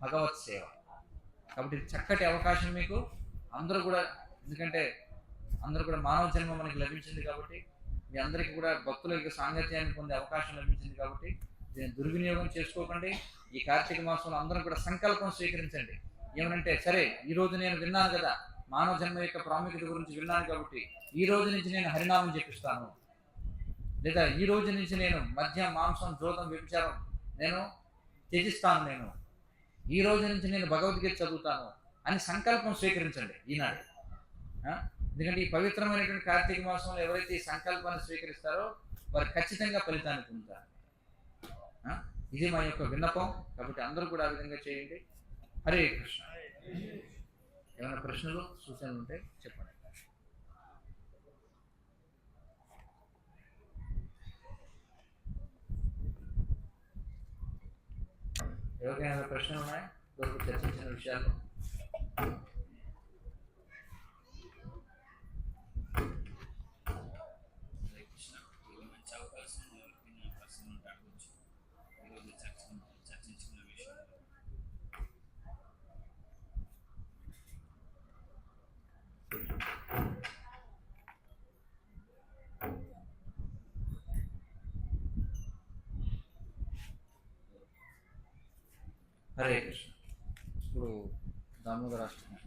భగవత్ సేవ. కాబట్టి చక్కటి అవకాశం మీకు అందరూ కూడా, ఎందుకంటే అందరూ కూడా మానవ జన్మ మనకి లభించింది కాబట్టి మీ అందరికీ కూడా భక్తుల యొక్క సాంగత్యాన్ని పొందే అవకాశం లభించింది. కాబట్టి దీన్ని దుర్వినియోగం చేసుకోకండి. ఈ కార్తీక మాసంలో అందరూ కూడా సంకల్పం స్వీకరించండి. ఏమనంటే, సరే ఈరోజు నేను విన్నాను కదా, మానవ జన్మ యొక్క ప్రాముఖ్యత గురించి విన్నాను కాబట్టి ఈ రోజు నుంచి నేను హరినామం చెప్పిస్తాను, లేదా ఈ రోజు నుంచి నేను మద్యం, మాంసం, జోదం, వ్యభిచారం నేను త్యజిస్తాను, నేను ఈ రోజు నుంచి నేను భగవద్గీత చదువుతాను అని సంకల్పం స్వీకరించండి ఈనాడు. ఎందుకంటే ఈ పవిత్రమైనటువంటి కార్తీక మాసంలో ఎవరైతే ఈ సంకల్పాన్ని స్వీకరిస్తారో వారు ఖచ్చితంగా ఫలితాన్ని పొందుతారు. ఇది మా యొక్క విన్నపం. కాబట్టి అందరూ కూడా ఆ విధంగా చేయండి. హరే కృష్ణ. ఏమైనా ప్రశ్నలు, సూచనలు ఉంటే చెప్పండి. ఎవరికైనా ప్రశ్నలు ఉన్నాయా? ఇప్పటివరకు చర్చించిన విషయాలు. హరే కృష్ణ. ఇప్పుడు దామోదరాష్టమి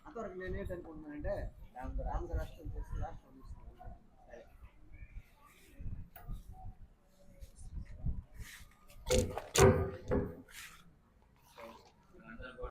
అంతవరకు నేనేంటనుకుంటున్నానంటే రామరాష్ట్రం చేసి